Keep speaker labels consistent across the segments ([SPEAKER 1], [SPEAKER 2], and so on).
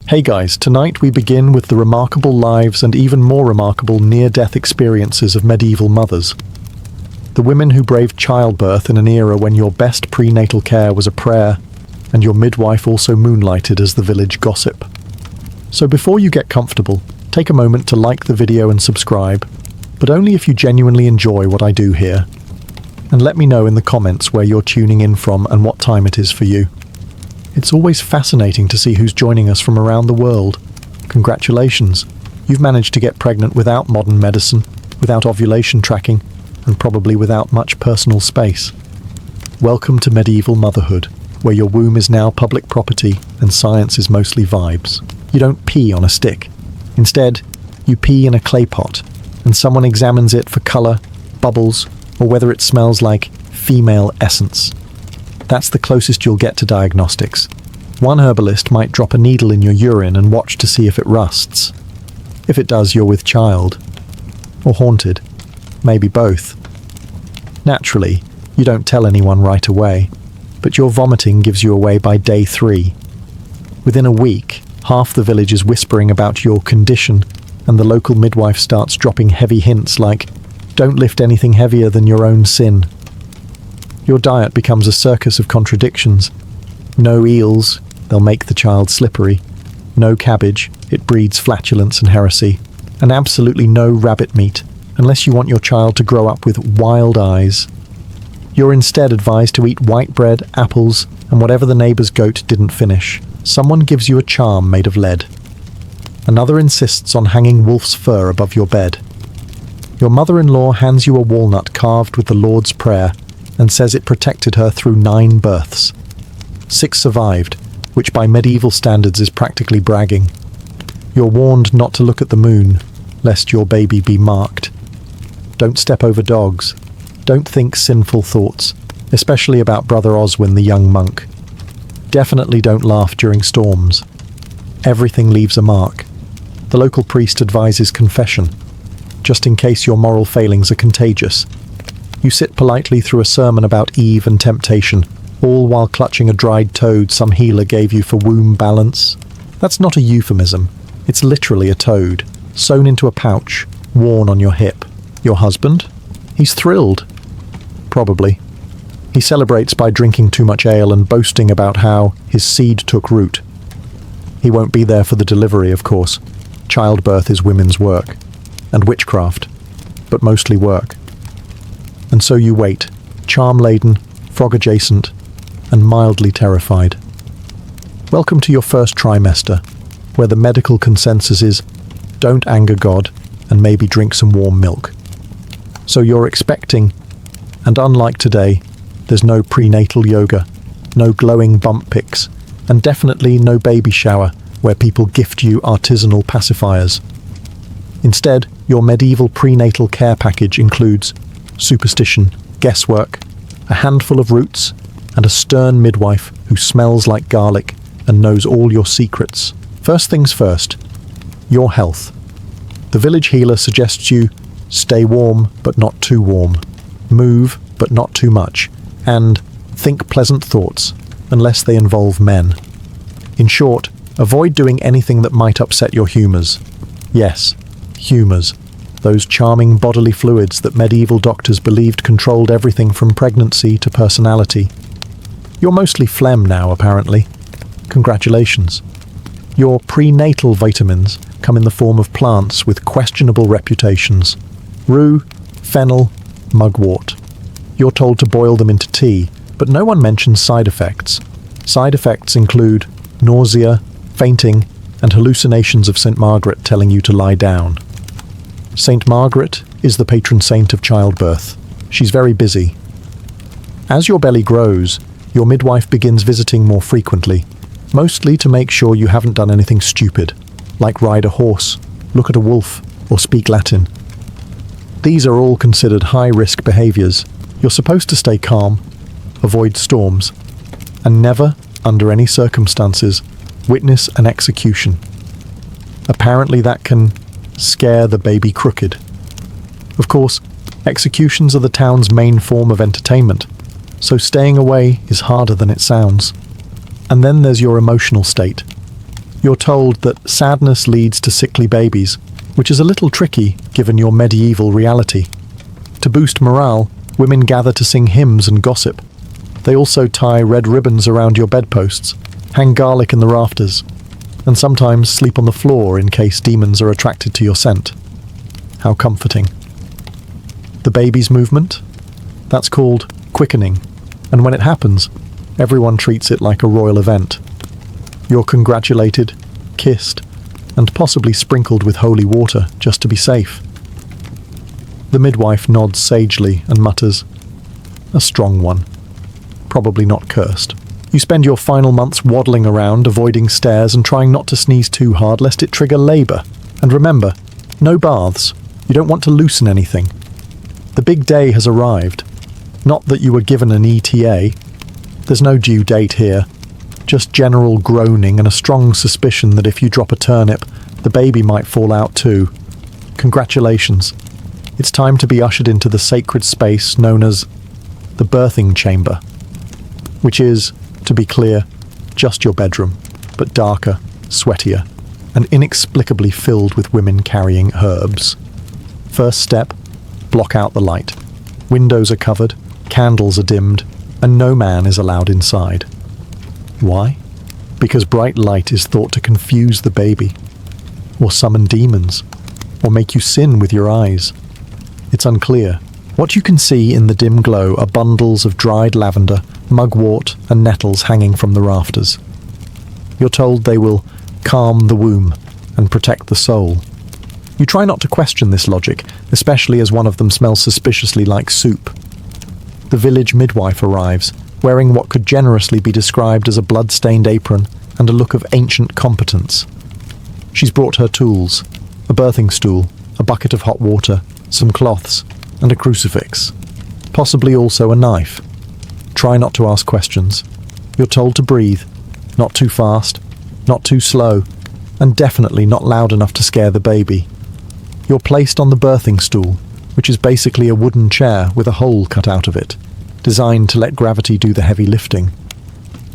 [SPEAKER 1] Hey guys, tonight we begin with the remarkable lives and even more remarkable near-death experiences of medieval mothers. The women who braved childbirth in an era when your best prenatal care was a prayer, and your midwife also moonlighted as the village gossip. So before you get comfortable, take a moment to like the video and subscribe, but only if you genuinely enjoy what I do here. And let me know in the comments where you're tuning in from and what time it is for you. It's always fascinating to see who's joining us from around the world. Congratulations, you've managed to get pregnant without modern medicine, without ovulation tracking, and probably without much personal space. Welcome to medieval motherhood, where your womb is now public property and science is mostly vibes. You don't pee on a stick. Instead, you pee in a clay pot, and someone examines it for colour, bubbles, or whether it smells like female essence. That's the closest you'll get to diagnostics. One herbalist might drop a needle in your urine and watch to see if it rusts. If it does, you're with child. Or haunted. Maybe both. Naturally, you don't tell anyone right away, but your vomiting gives you away by day 3. Within a week, half the village is whispering about your condition, and the local midwife starts dropping heavy hints like, "Don't lift anything heavier than your own sin." Your diet becomes a circus of contradictions. No eels, they'll make the child slippery. No cabbage, it breeds flatulence and heresy. And absolutely no rabbit meat, unless you want your child to grow up with wild eyes. You're instead advised to eat white bread, apples, and whatever the neighbour's goat didn't finish. Someone gives you a charm made of lead. Another insists on hanging wolf's fur above your bed. Your mother-in-law hands you a walnut carved with the Lord's Prayer and says it protected her through 9 births. 6 survived, which by medieval standards is practically bragging. You're warned not to look at the moon, lest your baby be marked. Don't step over dogs. Don't think sinful thoughts, especially about Brother Oswin the young monk. Definitely don't laugh during storms. Everything leaves a mark. The local priest advises confession, just in case your moral failings are contagious. You sit politely through a sermon about Eve and temptation, all while clutching a dried toad some healer gave you for womb balance. That's not a euphemism. It's literally a toad, sewn into a pouch, worn on your hip. Your husband? He's thrilled. Probably. He celebrates by drinking too much ale and boasting about how his seed took root. He won't be there for the delivery, of course. Childbirth is women's work. And witchcraft. But mostly work. And so you wait, charm-laden, frog-adjacent, and mildly terrified. Welcome to your first trimester, where the medical consensus is, don't anger God, and maybe drink some warm milk. So you're expecting, and unlike today, there's no prenatal yoga, no glowing bump pics, and definitely no baby shower, where people gift you artisanal pacifiers. Instead, your medieval prenatal care package includes superstition, guesswork, a handful of roots, and a stern midwife who smells like garlic and knows all your secrets. First things first, your health. The village healer suggests you stay warm but not too warm, move but not too much, and think pleasant thoughts unless they involve men. In short, avoid doing anything that might upset your humours. Yes, humours. Those charming bodily fluids that medieval doctors believed controlled everything from pregnancy to personality. You're mostly phlegm now, apparently. Congratulations. Your prenatal vitamins come in the form of plants with questionable reputations. Rue, fennel, mugwort. You're told to boil them into tea, but no one mentions side effects. Side effects include nausea, fainting, and hallucinations of St. Margaret telling you to lie down. St. Margaret is the patron saint of childbirth. She's very busy. As your belly grows, your midwife begins visiting more frequently, mostly to make sure you haven't done anything stupid, like ride a horse, look at a wolf, or speak Latin. These are all considered high-risk behaviours. You're supposed to stay calm, avoid storms, and never, under any circumstances, witness an execution. Apparently that can scare the baby crooked. Of course, executions are the town's main form of entertainment, so staying away is harder than it sounds. And then there's your emotional state. You're told that sadness leads to sickly babies, which is a little tricky given your medieval reality. To boost morale, women gather to sing hymns and gossip. They also tie red ribbons around your bedposts, hang garlic in the rafters, and sometimes sleep on the floor in case demons are attracted to your scent. How comforting. The baby's movement? That's called quickening, and when it happens, everyone treats it like a royal event. You're congratulated, kissed, and possibly sprinkled with holy water just to be safe. The midwife nods sagely and mutters, "A strong one. Probably not cursed." You spend your final months waddling around, avoiding stairs and trying not to sneeze too hard lest it trigger labour. And remember, no baths. You don't want to loosen anything. The big day has arrived. Not that you were given an ETA. There's no due date here. Just general groaning and a strong suspicion that if you drop a turnip, the baby might fall out too. Congratulations. It's time to be ushered into the sacred space known as the birthing chamber, which is, to be clear, just your bedroom, but darker, sweatier, and inexplicably filled with women carrying herbs. First step, block out the light. Windows are covered, candles are dimmed, and no man is allowed inside. Why? Because bright light is thought to confuse the baby, or summon demons, or make you sin with your eyes. It's unclear. What you can see in the dim glow are bundles of dried lavender, mugwort, and nettles hanging from the rafters. You're told they will calm the womb and protect the soul. You try not to question this logic, especially as one of them smells suspiciously like soup. The village midwife arrives, wearing what could generously be described as a blood-stained apron and a look of ancient competence. She's brought her tools, a birthing stool, a bucket of hot water, some cloths, and a crucifix. Possibly also a knife. Try not to ask questions. You're told to breathe, not too fast, not too slow, and definitely not loud enough to scare the baby. You're placed on the birthing stool, which is basically a wooden chair with a hole cut out of it, designed to let gravity do the heavy lifting.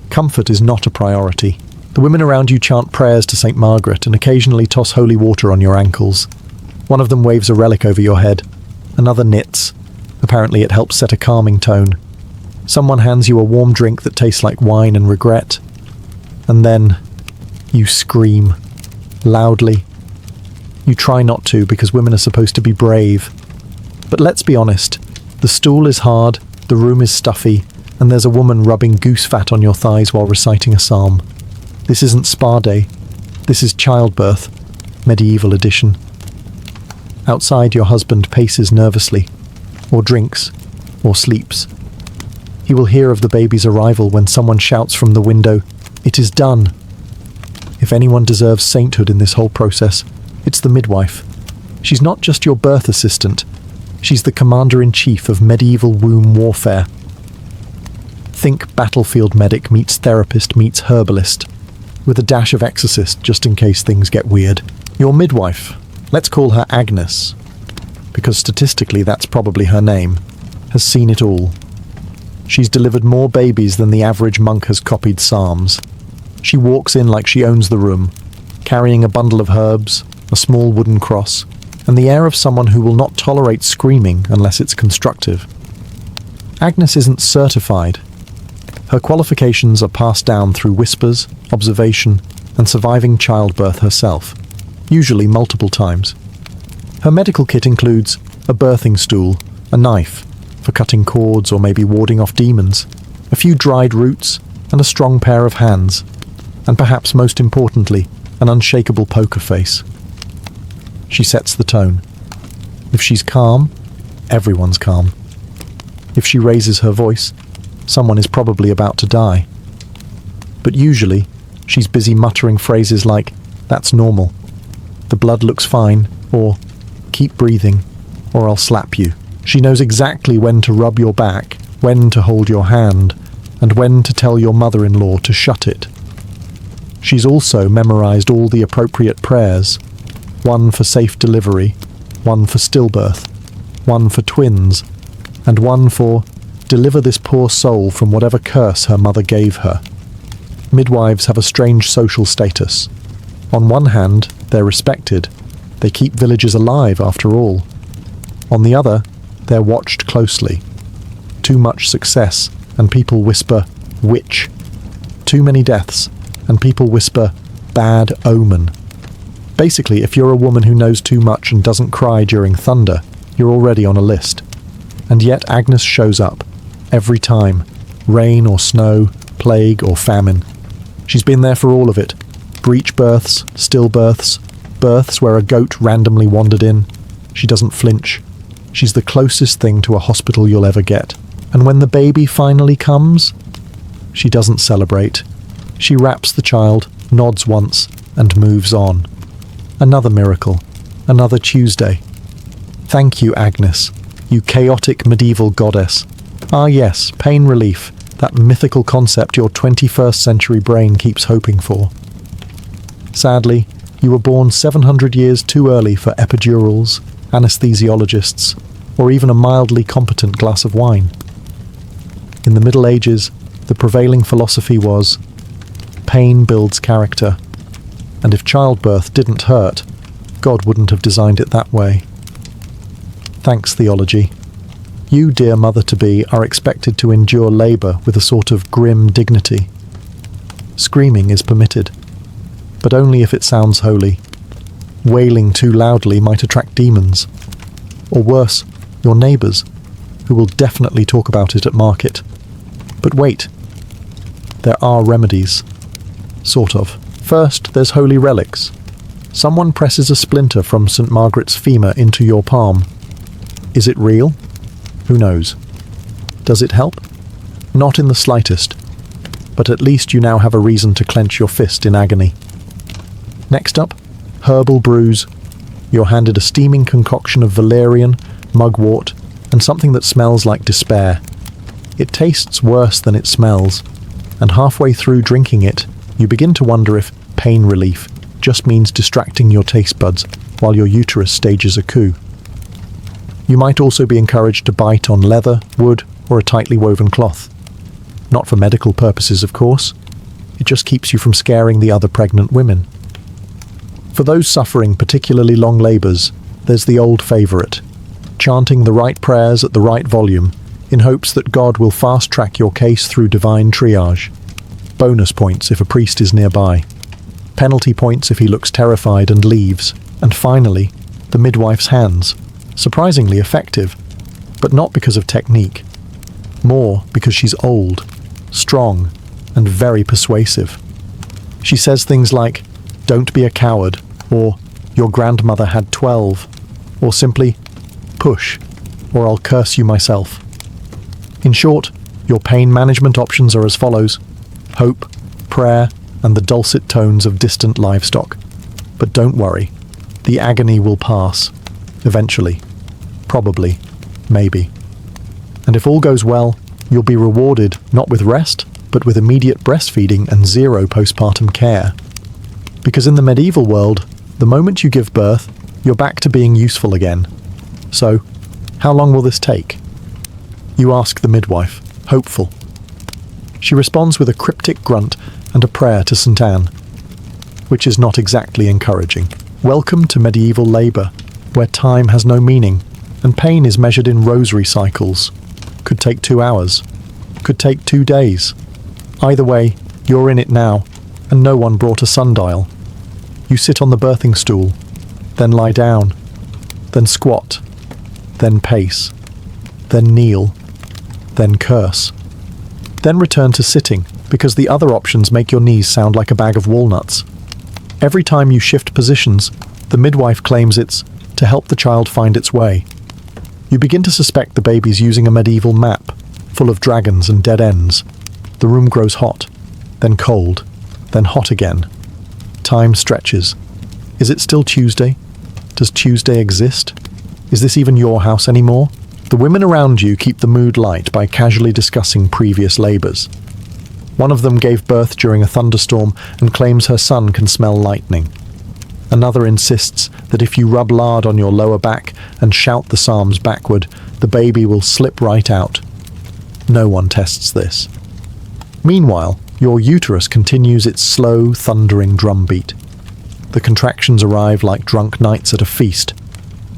[SPEAKER 1] Comfort is not a priority. The women around you chant prayers to St. Margaret and occasionally toss holy water on your ankles. One of them waves a relic over your head. Another knits. Apparently it helps set a calming tone. Someone hands you a warm drink that tastes like wine and regret. And then you scream. Loudly. You try not to because women are supposed to be brave. But let's be honest. The stool is hard, the room is stuffy, and there's a woman rubbing goose fat on your thighs while reciting a psalm. This isn't spa day. This is childbirth, medieval edition. Outside, your husband paces nervously, or drinks, or sleeps. He will hear of the baby's arrival when someone shouts from the window, "It is done." If anyone deserves sainthood in this whole process, it's the midwife. She's not just your birth assistant. She's the commander-in-chief of medieval womb warfare. Think battlefield medic meets therapist meets herbalist, with a dash of exorcist just in case things get weird. Your midwife, let's call her Agnes, because statistically that's probably her name, has seen it all. She's delivered more babies than the average monk has copied psalms. She walks in like she owns the room, carrying a bundle of herbs, a small wooden cross, and the air of someone who will not tolerate screaming unless it's constructive. Agnes isn't certified. Her qualifications are passed down through whispers, observation, and surviving childbirth herself, usually multiple times. Her medical kit includes a birthing stool, a knife, for cutting cords or maybe warding off demons, a few dried roots, and a strong pair of hands, and perhaps most importantly, an unshakable poker face. She sets the tone. If she's calm, everyone's calm. If she raises her voice, someone is probably about to die. But usually, she's busy muttering phrases like, "That's normal," "The blood looks fine," or "Keep breathing," or "I'll slap you." She knows exactly when to rub your back, when to hold your hand, and when to tell your mother-in-law to shut it. She's also memorized all the appropriate prayers, one for safe delivery, one for stillbirth, one for twins, and one for deliver this poor soul from whatever curse her mother gave her. Midwives have a strange social status. On one hand, they're respected. They keep villages alive, after all. On the other, they're watched closely. Too much success, and people whisper, witch. Too many deaths, and people whisper, bad omen. Basically, if you're a woman who knows too much and doesn't cry during thunder, you're already on a list. And yet Agnes shows up, every time. Rain or snow, plague or famine. She's been there for all of it. Breech births, stillbirths, births where a goat randomly wandered in. She doesn't flinch. She's the closest thing to a hospital you'll ever get. And when the baby finally comes, she doesn't celebrate. She wraps the child, nods once, and moves on. Another miracle. Another Tuesday. Thank you, Agnes, you chaotic medieval goddess. Ah yes, pain relief, that mythical concept your 21st century brain keeps hoping for. Sadly, you were born 700 years too early for epidurals, anesthesiologists, or even a mildly competent glass of wine. In the Middle Ages, the prevailing philosophy was, pain builds character, and if childbirth didn't hurt, God wouldn't have designed it that way. Thanks, theology. You, dear mother-to-be, are expected to endure labour with a sort of grim dignity. Screaming is permitted, but only if it sounds holy. Wailing too loudly might attract demons. Or worse, your neighbours, who will definitely talk about it at market. But wait, there are remedies. Sort of. First, there's holy relics. Someone presses a splinter from St. Margaret's femur into your palm. Is it real? Who knows? Does it help? Not in the slightest. But at least you now have a reason to clench your fist in agony. Next up, herbal brews. You're handed a steaming concoction of valerian, mugwort, and something that smells like despair. It tastes worse than it smells, and halfway through drinking it, you begin to wonder if pain relief just means distracting your taste buds while your uterus stages a coup. You might also be encouraged to bite on leather, wood, or a tightly woven cloth. Not for medical purposes, of course. It just keeps you from scaring the other pregnant women. For those suffering particularly long labours, there's the old favourite, chanting the right prayers at the right volume in hopes that God will fast-track your case through divine triage. Bonus points if a priest is nearby. Penalty points if he looks terrified and leaves. And finally, the midwife's hands. Surprisingly effective, but not because of technique. More because she's old, strong, and very persuasive. She says things like, "Don't be a coward," or "Your grandmother had 12," or simply, "Push, or I'll curse you myself." In short, your pain management options are as follows: hope, prayer, and the dulcet tones of distant livestock. But don't worry, the agony will pass. Eventually. Probably. Maybe. And if all goes well, you'll be rewarded not with rest, but with immediate breastfeeding and zero postpartum care. Because in the medieval world, the moment you give birth, you're back to being useful again. So, how long will this take? You ask the midwife, hopeful. She responds with a cryptic grunt and a prayer to St. Anne, which is not exactly encouraging. Welcome to medieval labour, where time has no meaning, and pain is measured in rosary cycles. Could take 2 hours. Could take 2 days. Either way, you're in it now, and no one brought a sundial. You sit on the birthing stool, then lie down, then squat, then pace, then kneel, then curse. Then return to sitting, because the other options make your knees sound like a bag of walnuts. Every time you shift positions, the midwife claims it's to help the child find its way. You begin to suspect the baby's using a medieval map, full of dragons and dead ends. The room grows hot, then cold, then hot again. Time stretches. Is it still Tuesday? Does Tuesday exist? Is this even your house anymore? The women around you keep the mood light by casually discussing previous labours. One of them gave birth during a thunderstorm and claims her son can smell lightning. Another insists that if you rub lard on your lower back and shout the psalms backward, the baby will slip right out. No one tests this. Meanwhile, your uterus continues its slow, thundering drumbeat. The contractions arrive like drunk knights at a feast.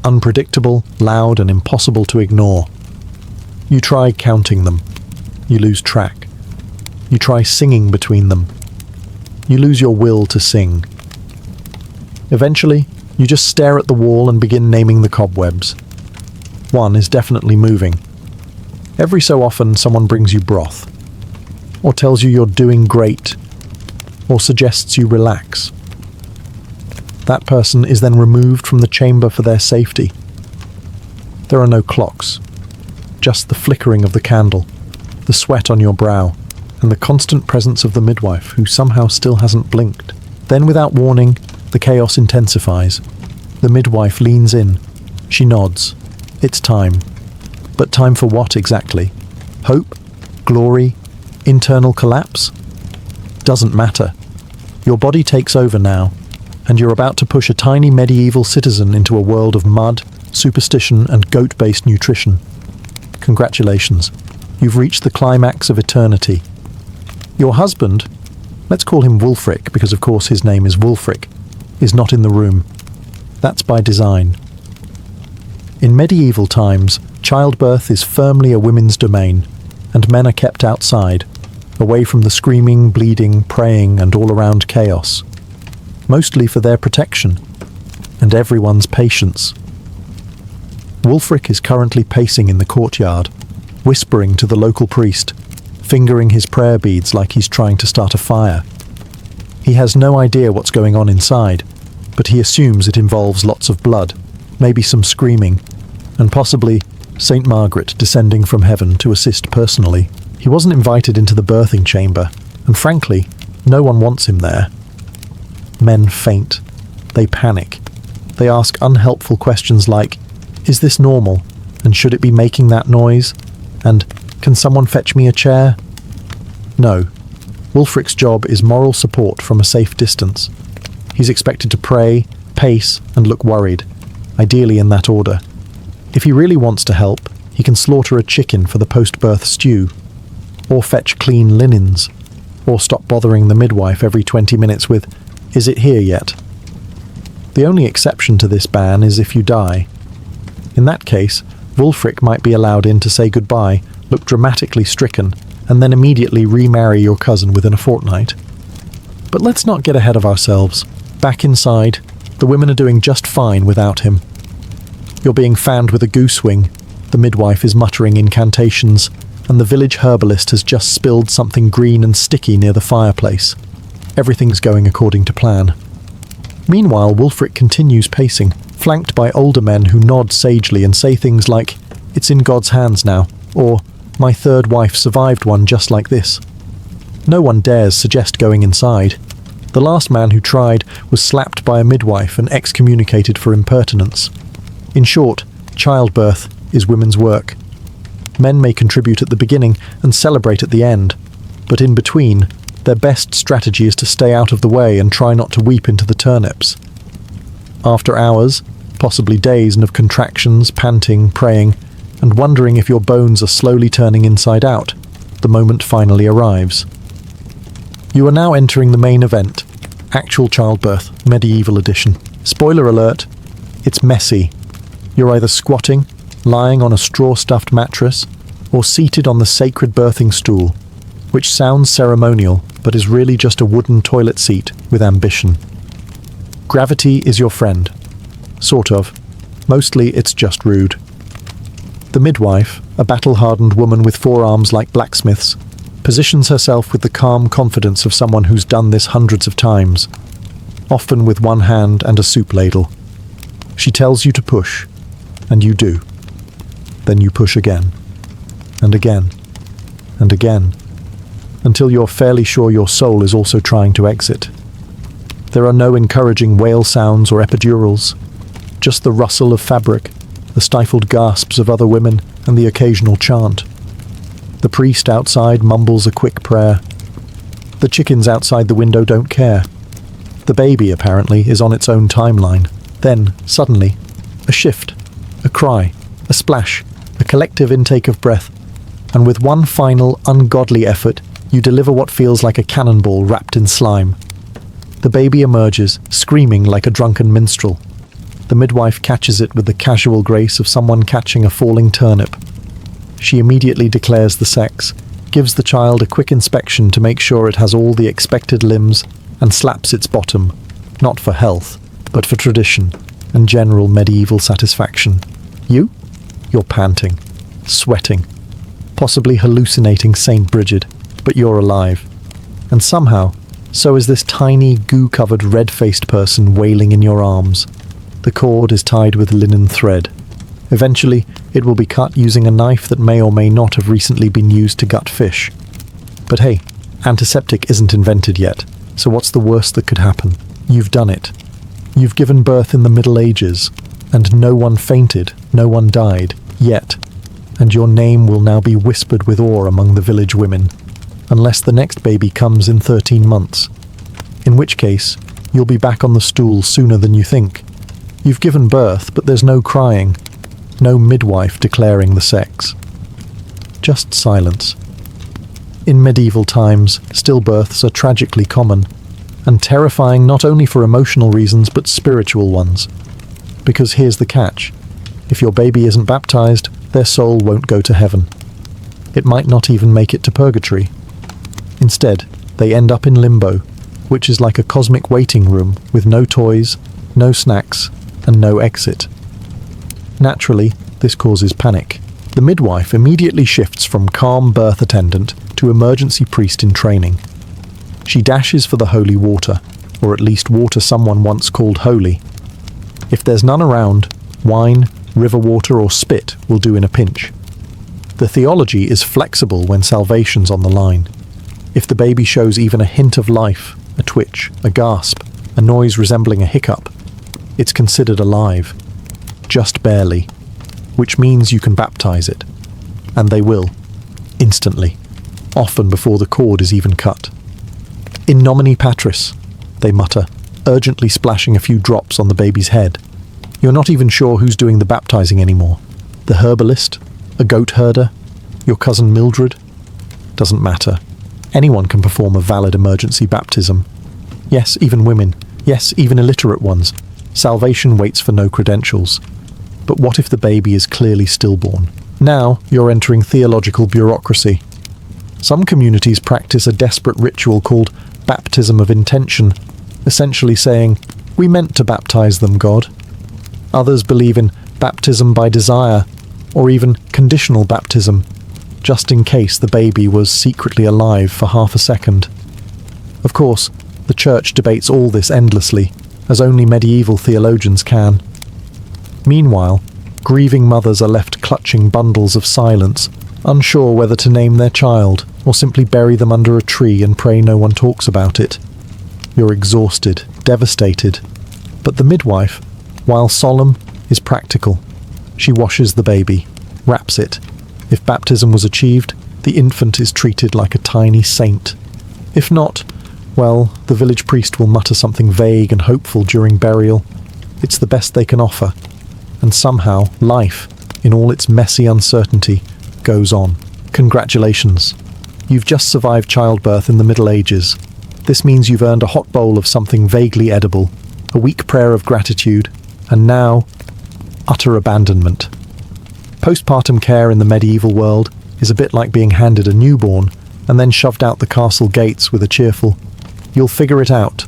[SPEAKER 1] Unpredictable, loud, and impossible to ignore. You try counting them. You lose track. You try singing between them. You lose your will to sing. Eventually, you just stare at the wall and begin naming the cobwebs. One is definitely moving. Every so often, someone brings you broth, or tells you you're doing great, or suggests you relax. That person is then removed from the chamber for their safety. There are no clocks, just the flickering of the candle, the sweat on your brow, and the constant presence of the midwife, who somehow still hasn't blinked. Then, without warning, the chaos intensifies. The midwife leans in. She nods. It's time. But time for what exactly? Hope? Glory? Internal collapse? Doesn't matter. Your body takes over now, and you're about to push a tiny medieval citizen into a world of mud, superstition, and goat-based nutrition. Congratulations. You've reached the climax of eternity. Your husband, let's call him Wulfric, because of course his name is Wulfric, is not in the room. That's by design. In medieval times, childbirth is firmly a women's domain, and men are kept outside, away from the screaming, bleeding, praying, and all-around chaos, mostly for their protection, and everyone's patience. Wulfric is currently pacing in the courtyard, whispering to the local priest, fingering his prayer beads like he's trying to start a fire. He has no idea what's going on inside, but he assumes it involves lots of blood, maybe some screaming, and possibly Saint Margaret descending from heaven to assist personally. He wasn't invited into the birthing chamber, and frankly, no one wants him there. Men faint. They panic. They ask unhelpful questions like, "Is this normal? And should it be making that noise?" And, "Can someone fetch me a chair?" No. Wulfric's job is moral support from a safe distance. He's expected to pray, pace, and look worried, ideally in that order. If he really wants to help, he can slaughter a chicken for the post-birth stew, or fetch clean linens, or stop bothering the midwife every 20 minutes with, "Is it here yet?" The only exception to this ban is if you die. In that case, Wulfric might be allowed in to say goodbye, look dramatically stricken, and then immediately remarry your cousin within a fortnight. But let's not get ahead of ourselves. Back inside, the women are doing just fine without him. You're being fanned with a goose wing, the midwife is muttering incantations, and the village herbalist has just spilled something green and sticky near the fireplace. Everything's going according to plan. Meanwhile, Wulfric continues pacing, flanked by older men who nod sagely and say things like, "It's in God's hands now," or "My third wife survived one just like this." No one dares suggest going inside. The last man who tried was slapped by a midwife and excommunicated for impertinence. In short, childbirth is women's work. Men may contribute at the beginning and celebrate at the end, but in between, their best strategy is to stay out of the way and try not to weep into the turnips. After hours, possibly days, and of contractions, panting, praying, and wondering if your bones are slowly turning inside out, the moment finally arrives. You are now entering the main event, actual childbirth, medieval edition. Spoiler alert, it's messy. You're either squatting, lying on a straw-stuffed mattress, or seated on the sacred birthing stool, which sounds ceremonial, but is really just a wooden toilet seat with ambition. Gravity is your friend. Sort of. Mostly it's just rude. The midwife, a battle-hardened woman with forearms like blacksmiths, positions herself with the calm confidence of someone who's done this hundreds of times, often with one hand and a soup ladle. She tells you to push, and you do. Then you push again, and again, and again, until you're fairly sure your soul is also trying to exit. There are no encouraging wail sounds or epidurals, just the rustle of fabric, the stifled gasps of other women, and the occasional chant. The priest outside mumbles a quick prayer. The chickens outside the window don't care. The baby, apparently, is on its own timeline. Then, suddenly, a shift, a cry, a splash, a collective intake of breath, and with one final, ungodly effort, you deliver what feels like a cannonball wrapped in slime. The baby emerges, screaming like a drunken minstrel. The midwife catches it with the casual grace of someone catching a falling turnip. She immediately declares the sex, gives the child a quick inspection to make sure it has all the expected limbs, and slaps its bottom, not for health, but for tradition and general medieval satisfaction. You're panting, sweating, possibly hallucinating St. Bridget, but you're alive. And somehow, so is this tiny, goo-covered, red-faced person wailing in your arms. The cord is tied with linen thread. Eventually, it will be cut using a knife that may or may not have recently been used to gut fish. But hey, antiseptic isn't invented yet, so what's the worst that could happen? You've done it. You've given birth in the Middle Ages, and no one fainted, no one died, yet. And your name will now be whispered with awe among the village women, unless the next baby comes in 13 months. In which case, you'll be back on the stool sooner than you think. You've given birth, but there's no crying, no midwife declaring the sex. Just silence. In medieval times, stillbirths are tragically common, and terrifying not only for emotional reasons but spiritual ones. Because here's the catch. If your baby isn't baptized, their soul won't go to heaven. It might not even make it to purgatory. Instead, they end up in limbo, which is like a cosmic waiting room with no toys, no snacks, and no exit. Naturally, this causes panic. The midwife immediately shifts from calm birth attendant to emergency priest in training. She dashes for the holy water, or at least water someone once called holy. If there's none around, wine, river water, or spit will do in a pinch. The theology is flexible when salvation's on the line. If the baby shows even a hint of life, a twitch, a gasp, a noise resembling a hiccup, it's considered alive. Just barely. Which means you can baptize it. And they will. Instantly. Often before the cord is even cut. In nomine patris, they mutter, urgently splashing a few drops on the baby's head. You're not even sure who's doing the baptizing anymore. The herbalist? A goat herder? Your cousin Mildred? Doesn't matter. Anyone can perform a valid emergency baptism. Yes, even women. Yes, even illiterate ones. Salvation waits for no credentials. But what if the baby is clearly stillborn? Now you're entering theological bureaucracy. Some communities practice a desperate ritual called baptism of intention, essentially saying, "We meant to baptize them, God." Others believe in baptism by desire, or even conditional baptism, just in case the baby was secretly alive for half a second. Of course, the Church debates all this endlessly, as only medieval theologians can. Meanwhile, grieving mothers are left clutching bundles of silence, unsure whether to name their child or simply bury them under a tree and pray no one talks about it. You're exhausted, devastated. But the midwife, while solemn, is practical. She washes the baby, wraps it. If baptism was achieved, the infant is treated like a tiny saint. If not, well, the village priest will mutter something vague and hopeful during burial. It's the best they can offer. And somehow, life, in all its messy uncertainty, goes on. Congratulations. You've just survived childbirth in the Middle Ages. This means you've earned a hot bowl of something vaguely edible, a weak prayer of gratitude, and now, utter abandonment. Postpartum care in the medieval world is a bit like being handed a newborn and then shoved out the castle gates with a cheerful, "You'll figure it out."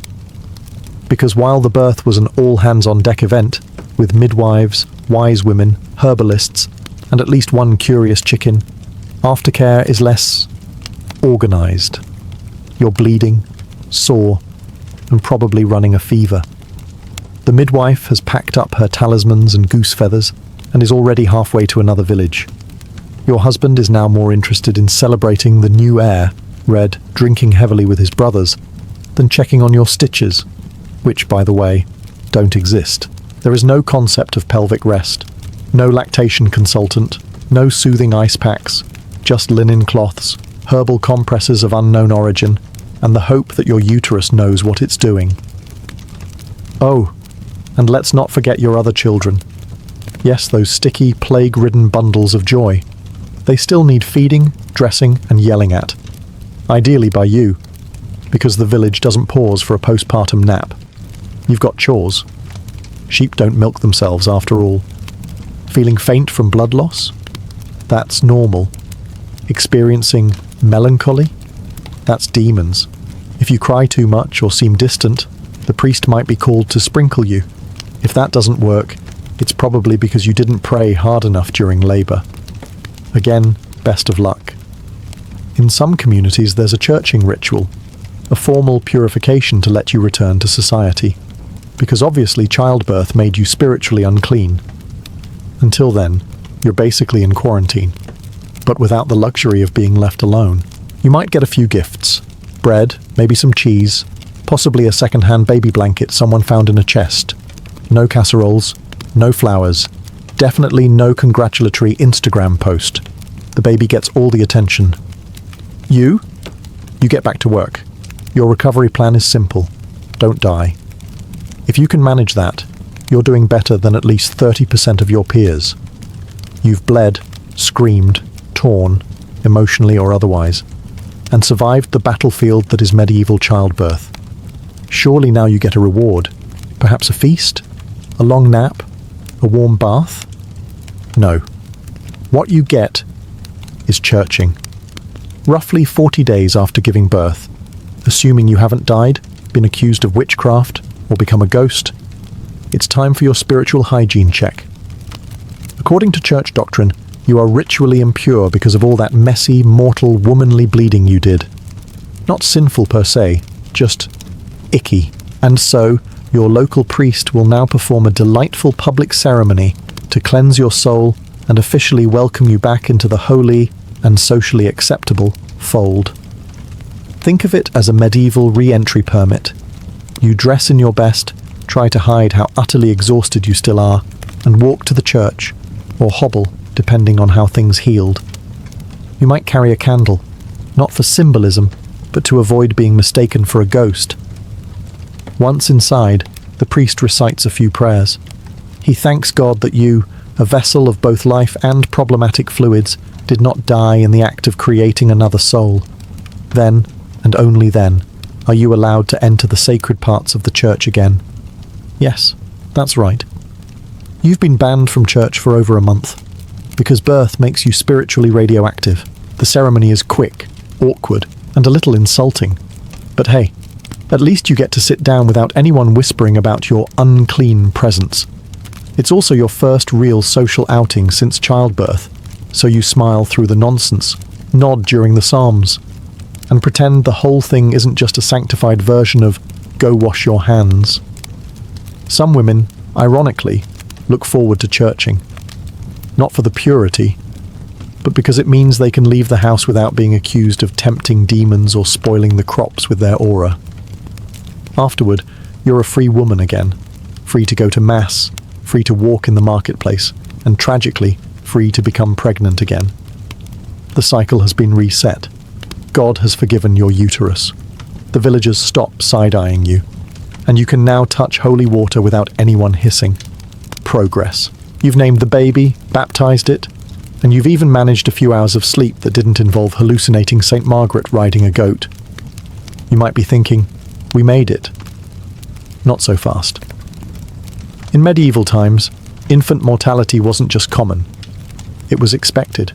[SPEAKER 1] Because while the birth was an all-hands-on-deck event, with midwives, wise women, herbalists, and at least one curious chicken, aftercare is less organized. You're bleeding, sore, and probably running a fever. The midwife has packed up her talismans and goose feathers and is already halfway to another village. Your husband is now more interested in celebrating the new heir, read drinking heavily with his brothers, than checking on your stitches, which, by the way, don't exist. There is no concept of pelvic rest, no lactation consultant, no soothing ice packs, just linen cloths, herbal compresses of unknown origin, and the hope that your uterus knows what it's doing. Oh, and let's not forget your other children. Yes, those sticky, plague-ridden bundles of joy. They still need feeding, dressing, and yelling at. Ideally by you. because the village doesn't pause for a postpartum nap. You've got chores. Sheep don't milk themselves after all. Feeling faint from blood loss? That's normal. Experiencing melancholy? That's demons. If you cry too much or seem distant, the priest might be called to sprinkle you. If that doesn't work, it's probably because you didn't pray hard enough during labour. Again, best of luck. In some communities there's a churching ritual, a formal purification to let you return to society, because obviously childbirth made you spiritually unclean. Until then, you're basically in quarantine, but without the luxury of being left alone. You might get a few gifts: bread, maybe some cheese, possibly a second-hand baby blanket someone found in a chest. No casseroles, no flowers, definitely no congratulatory Instagram post. The baby gets all the attention. You get back to work. Your recovery plan is simple. Don't die. If you can manage that, you're doing better than at least 30% of your peers. You've bled, screamed, torn, emotionally or otherwise, and survived the battlefield that is medieval childbirth. Surely now you get a reward. Perhaps a feast? A long nap? A warm bath? No. What you get is churching. Roughly 40 days after giving birth, assuming you haven't died, been accused of witchcraft, or become a ghost, it's time for your spiritual hygiene check. According to church doctrine, you are ritually impure because of all that messy, mortal, womanly bleeding you did. Not sinful per se, just icky. And so, your local priest will now perform a delightful public ceremony to cleanse your soul and officially welcome you back into the holy and socially acceptable fold. Think of it as a medieval re-entry permit. You dress in your best, try to hide how utterly exhausted you still are, and walk to the church, or hobble, depending on how things healed. You might carry a candle, not for symbolism, but to avoid being mistaken for a ghost. Once inside, the priest recites a few prayers. He thanks God that you, a vessel of both life and problematic fluids, did not die in the act of creating another soul. Then, and only then, are you allowed to enter the sacred parts of the church again. Yes, that's right. You've been banned from church for over a month, because birth makes you spiritually radioactive. The ceremony is quick, awkward, and a little insulting. But hey, at least you get to sit down without anyone whispering about your unclean presence. It's also your first real social outing since childbirth, so you smile through the nonsense, nod during the psalms, and pretend the whole thing isn't just a sanctified version of "go wash your hands." Some women, ironically, look forward to churching. Not for the purity, but because it means they can leave the house without being accused of tempting demons or spoiling the crops with their aura. Afterward, you're a free woman again, free to go to mass, free to walk in the marketplace, and tragically, free to become pregnant again. The cycle has been reset. God has forgiven your uterus. The villagers stop side-eyeing you, and you can now touch holy water without anyone hissing. Progress. You've named the baby, baptized it, and you've even managed a few hours of sleep that didn't involve hallucinating St. Margaret riding a goat. You might be thinking, we made it. Not so fast. In medieval times, infant mortality wasn't just common. It was expected.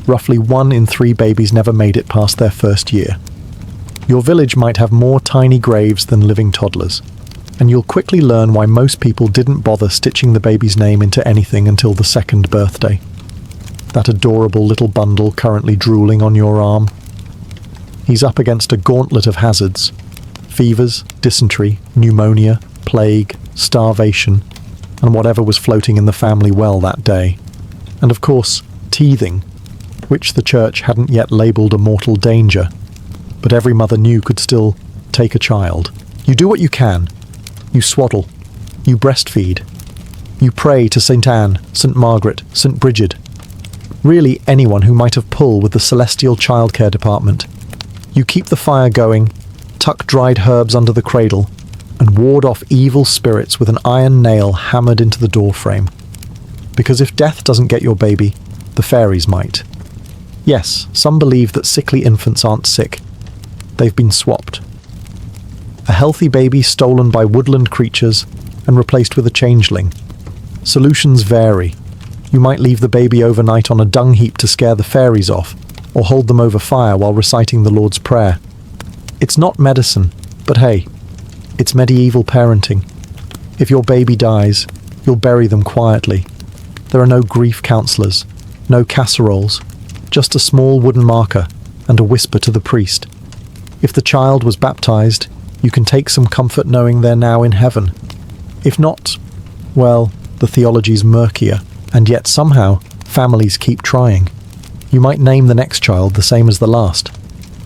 [SPEAKER 1] Roughly 1 in 3 babies never made it past their first year. Your village might have more tiny graves than living toddlers, and you'll quickly learn why most people didn't bother stitching the baby's name into anything until the 2nd birthday. That adorable little bundle currently drooling on your arm. He's up against a gauntlet of hazards: fevers, dysentery, pneumonia, plague, starvation, and whatever was floating in the family well that day. And of course, teething, which the church hadn't yet labelled a mortal danger, but every mother knew could still take a child. You do what you can. You swaddle. You breastfeed. You pray to St. Anne, St. Margaret, St. Bridget. Really anyone who might have pull with the celestial childcare department. You keep the fire going, tuck dried herbs under the cradle, and ward off evil spirits with an iron nail hammered into the doorframe. Because if death doesn't get your baby, the fairies might. Yes, some believe that sickly infants aren't sick. They've been swapped. A healthy baby stolen by woodland creatures and replaced with a changeling. Solutions vary. You might leave the baby overnight on a dung heap to scare the fairies off, or hold them over fire while reciting the Lord's Prayer. It's not medicine, but hey, it's medieval parenting. If your baby dies, you'll bury them quietly. There are no grief counsellors, no casseroles, just a small wooden marker and a whisper to the priest. If the child was baptized, you can take some comfort knowing they're now in heaven. If not, well, the theology's murkier, and yet somehow families keep trying. You might name the next child the same as the last.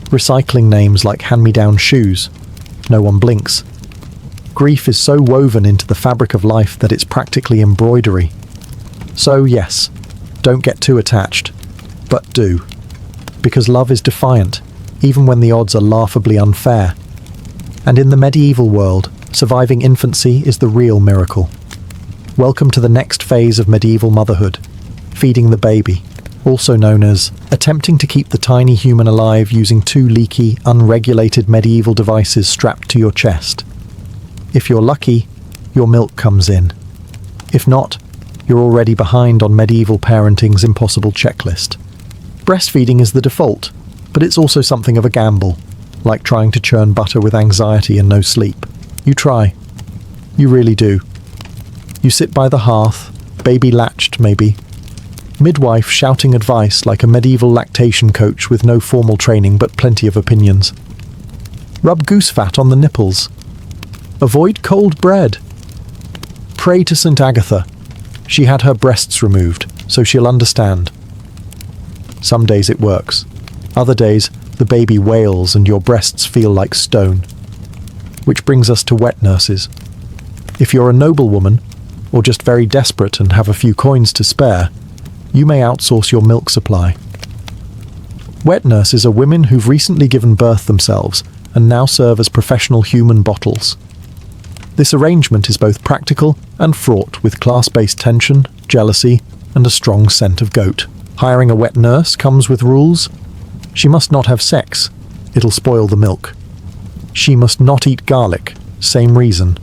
[SPEAKER 1] Recycling names like hand-me-down shoes. No one blinks. Grief is so woven into the fabric of life that it's practically embroidery. So yes, don't get too attached, but do. Because love is defiant, even when the odds are laughably unfair. And in the medieval world, surviving infancy is the real miracle. Welcome to the next phase of medieval motherhood, feeding the baby, also known as attempting to keep the tiny human alive using two leaky, unregulated medieval devices strapped to your chest. If you're lucky, your milk comes in. If not, you're already behind on medieval parenting's impossible checklist. Breastfeeding is the default, but it's also something of a gamble, like trying to churn butter with anxiety and no sleep. You try. You really do. You sit by the hearth, baby latched maybe, midwife shouting advice like a medieval lactation coach with no formal training but plenty of opinions. Rub goose fat on the nipples. Avoid cold bread. Pray to St. Agatha. She had her breasts removed, so she'll understand. Some days it works. Other days, the baby wails and your breasts feel like stone. Which brings us to wet nurses. If you're a noblewoman, or just very desperate and have a few coins to spare, you may outsource your milk supply. Wet nurses are women who've recently given birth themselves and now serve as professional human bottles. This arrangement is both practical and fraught with class-based tension, jealousy, and a strong scent of goat. Hiring a wet nurse comes with rules. She must not have sex. It'll spoil the milk. She must not eat garlic. Same reason.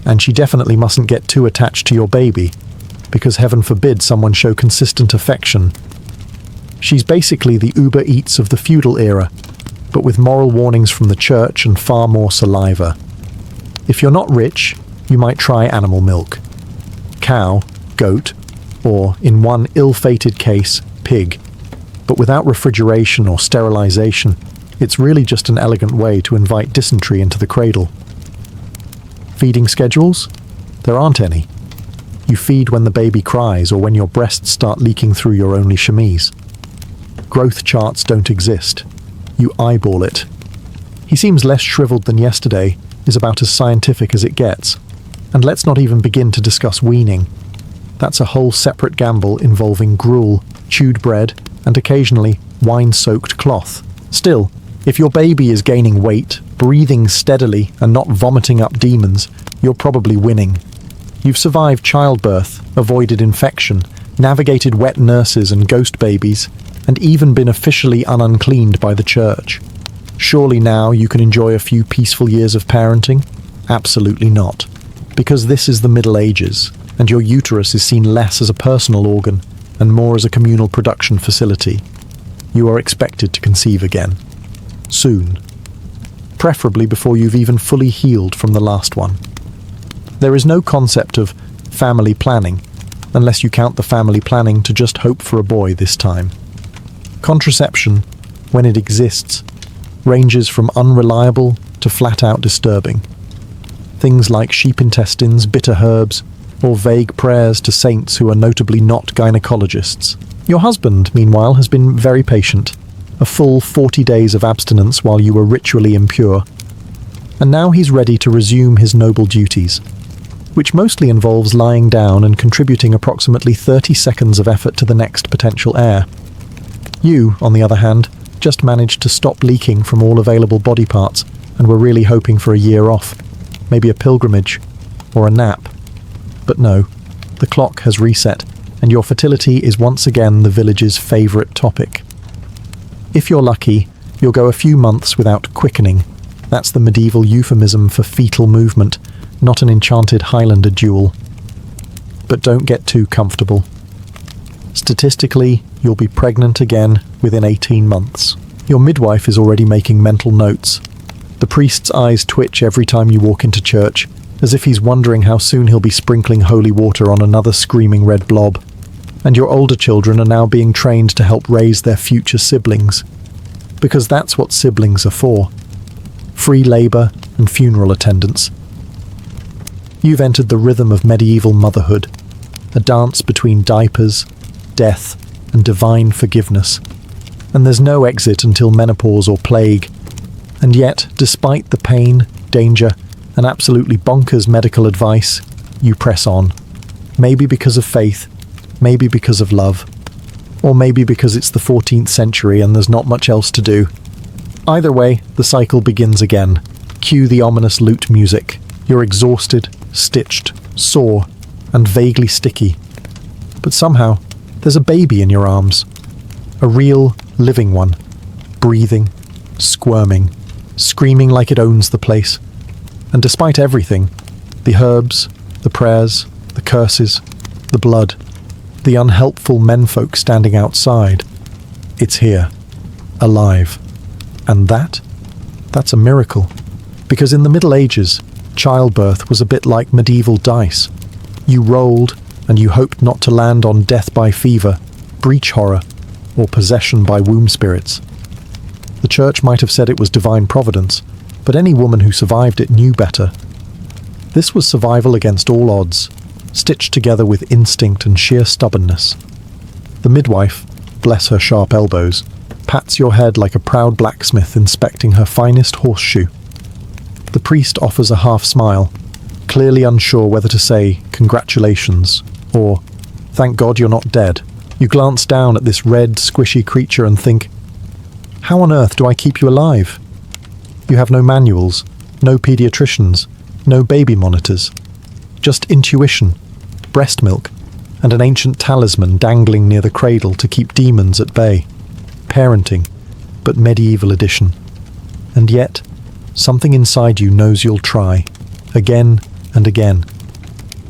[SPEAKER 1] And she definitely mustn't get too attached to your baby, because heaven forbid someone show consistent affection. She's basically the Uber Eats of the feudal era, but with moral warnings from the church and far more saliva. If you're not rich, you might try animal milk. Cow, goat, or, in one ill-fated case, pig. But without refrigeration or sterilization, it's really just an elegant way to invite dysentery into the cradle. Feeding schedules? There aren't any. You feed when the baby cries or when your breasts start leaking through your only chemise. Growth charts don't exist. You eyeball it. He seems less shriveled than yesterday is about as scientific as it gets. And let's not even begin to discuss weaning. That's a whole separate gamble involving gruel, chewed bread, and occasionally wine-soaked cloth. Still, if your baby is gaining weight, breathing steadily, and not vomiting up demons, you're probably winning. You've survived childbirth, avoided infection, navigated wet nurses and ghost babies, and even been officially uncleaned by the church. Surely now you can enjoy a few peaceful years of parenting? Absolutely not. Because this is the Middle Ages, and your uterus is seen less as a personal organ and more as a communal production facility. You are expected to conceive again. Soon. Preferably before you've even fully healed from the last one. There is no concept of family planning, unless you count the family planning to just hope for a boy this time. Contraception, when it exists, ranges from unreliable to flat-out disturbing. Things like sheep intestines, bitter herbs, or vague prayers to saints who are notably not gynecologists. Your husband, meanwhile, has been very patient. A full 40 days of abstinence while you were ritually impure. And now he's ready to resume his noble duties, which mostly involves lying down and contributing approximately 30 seconds of effort to the next potential heir. You, on the other hand, just managed to stop leaking from all available body parts and were really hoping for a year off, maybe a pilgrimage, or a nap. But no, the clock has reset, and your fertility is once again the village's favourite topic. If you're lucky, you'll go a few months without quickening, That's the medieval euphemism for fetal movement, not an enchanted Highlander duel. But don't get too comfortable. Statistically, you'll be pregnant again within 18 months. Your midwife is already making mental notes. The priest's eyes twitch every time you walk into church, as if he's wondering how soon he'll be sprinkling holy water on another screaming red blob. And your older children are now being trained to help raise their future siblings. Because that's what siblings are for. Free labour and funeral attendance. You've entered the rhythm of medieval motherhood, a dance between diapers, death, and divine forgiveness. And there's no exit until menopause or plague. And yet, despite the pain, danger, and absolutely bonkers medical advice, you press on. Maybe because of faith, maybe because of love, or maybe because it's the 14th century and there's not much else to do. Either way, the cycle begins again. Cue the ominous lute music. You're exhausted, stitched, sore, and vaguely sticky. But somehow, there's a baby in your arms. A real, living one. Breathing, squirming, screaming like it owns the place. And despite everything, the herbs, the prayers, the curses, the blood, the unhelpful menfolk standing outside, it's here, alive. And that's a miracle. Because in the Middle Ages, childbirth was a bit like medieval dice. You rolled, and you hoped not to land on death by fever, breech horror, or possession by womb spirits. The church might have said it was divine providence, but any woman who survived it knew better. This was survival against all odds, stitched together with instinct and sheer stubbornness. The midwife, bless her sharp elbows, pats your head like a proud blacksmith inspecting her finest horseshoe. The priest offers a half smile, clearly unsure whether to say congratulations or thank God you're not dead. You glance down at this red, squishy creature and think, how on earth do I keep you alive? You have no manuals, no pediatricians, no baby monitors. Just intuition, breast milk, and an ancient talisman dangling near the cradle to keep demons at bay. Parenting, but medieval edition. And yet, something inside you knows you'll try, again and again.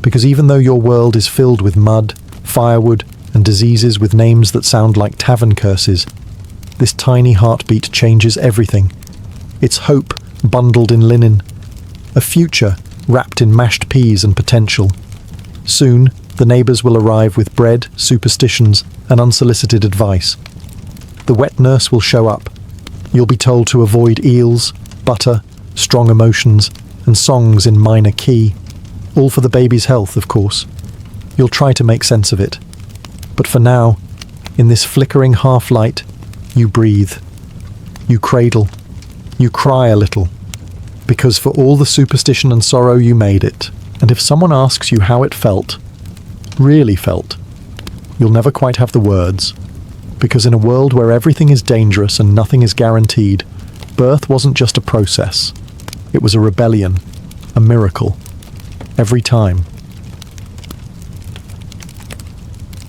[SPEAKER 1] Because even though your world is filled with mud, firewood, and diseases with names that sound like tavern curses, this tiny heartbeat changes everything. It's hope bundled in linen, a future wrapped in mashed peas and potential. Soon, the neighbours will arrive with bread, superstitions, and unsolicited advice. The wet nurse will show up. You'll be told to avoid eels, butter, strong emotions, and songs in minor key. All for the baby's health, of course. You'll try to make sense of it. But for now, in this flickering half-light, you breathe. You cradle. You cry a little. Because for all the superstition and sorrow you made it, and if someone asks you how it felt, really felt, you'll never quite have the words. Because in a world where everything is dangerous and nothing is guaranteed, birth wasn't just a process. It was a rebellion, a miracle. Every time.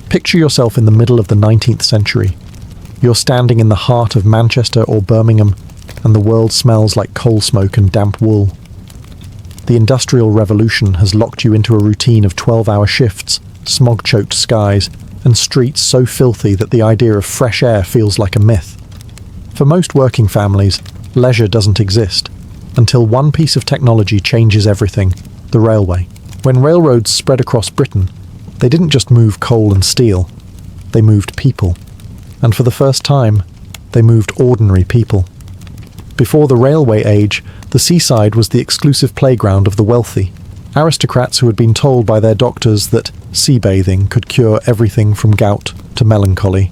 [SPEAKER 1] Picture yourself in the middle of the 19th century. You're standing in the heart of Manchester or Birmingham, and the world smells like coal smoke and damp wool. The Industrial Revolution has locked you into a routine of 12-hour shifts, smog-choked skies, and streets so filthy that the idea of fresh air feels like a myth. For most working families, leisure doesn't exist, until one piece of technology changes everything: the railway. When railroads spread across Britain, they didn't just move coal and steel, they moved people. And for the first time, they moved ordinary people. Before the railway age, the seaside was the exclusive playground of the wealthy, aristocrats who had been told by their doctors that sea bathing could cure everything from gout to melancholy.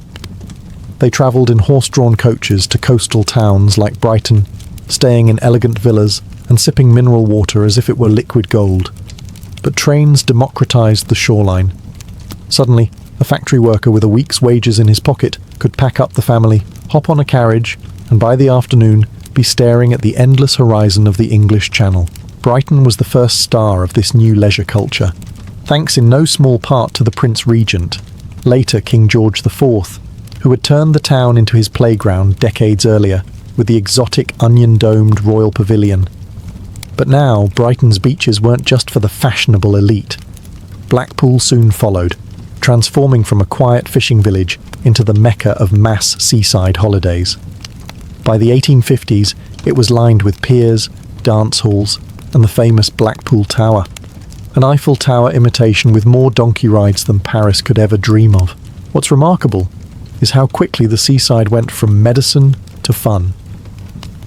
[SPEAKER 1] They travelled in horse-drawn coaches to coastal towns like Brighton, staying in elegant villas and sipping mineral water as if it were liquid gold. But trains democratised the shoreline. Suddenly, a factory worker with a week's wages in his pocket could pack up the family, hop on a carriage, and by the afternoon be staring at the endless horizon of the English Channel. Brighton was the first star of this new leisure culture, thanks in no small part to the Prince Regent, later King George IV, who had turned the town into his playground decades earlier, with the exotic onion-domed Royal Pavilion. But now, Brighton's beaches weren't just for the fashionable elite. Blackpool soon followed, transforming from a quiet fishing village into the mecca of mass seaside holidays. By the 1850s, it was lined with piers, dance halls, and the famous Blackpool Tower, an Eiffel Tower imitation with more donkey rides than Paris could ever dream of. What's remarkable is how quickly the seaside went from medicine to fun.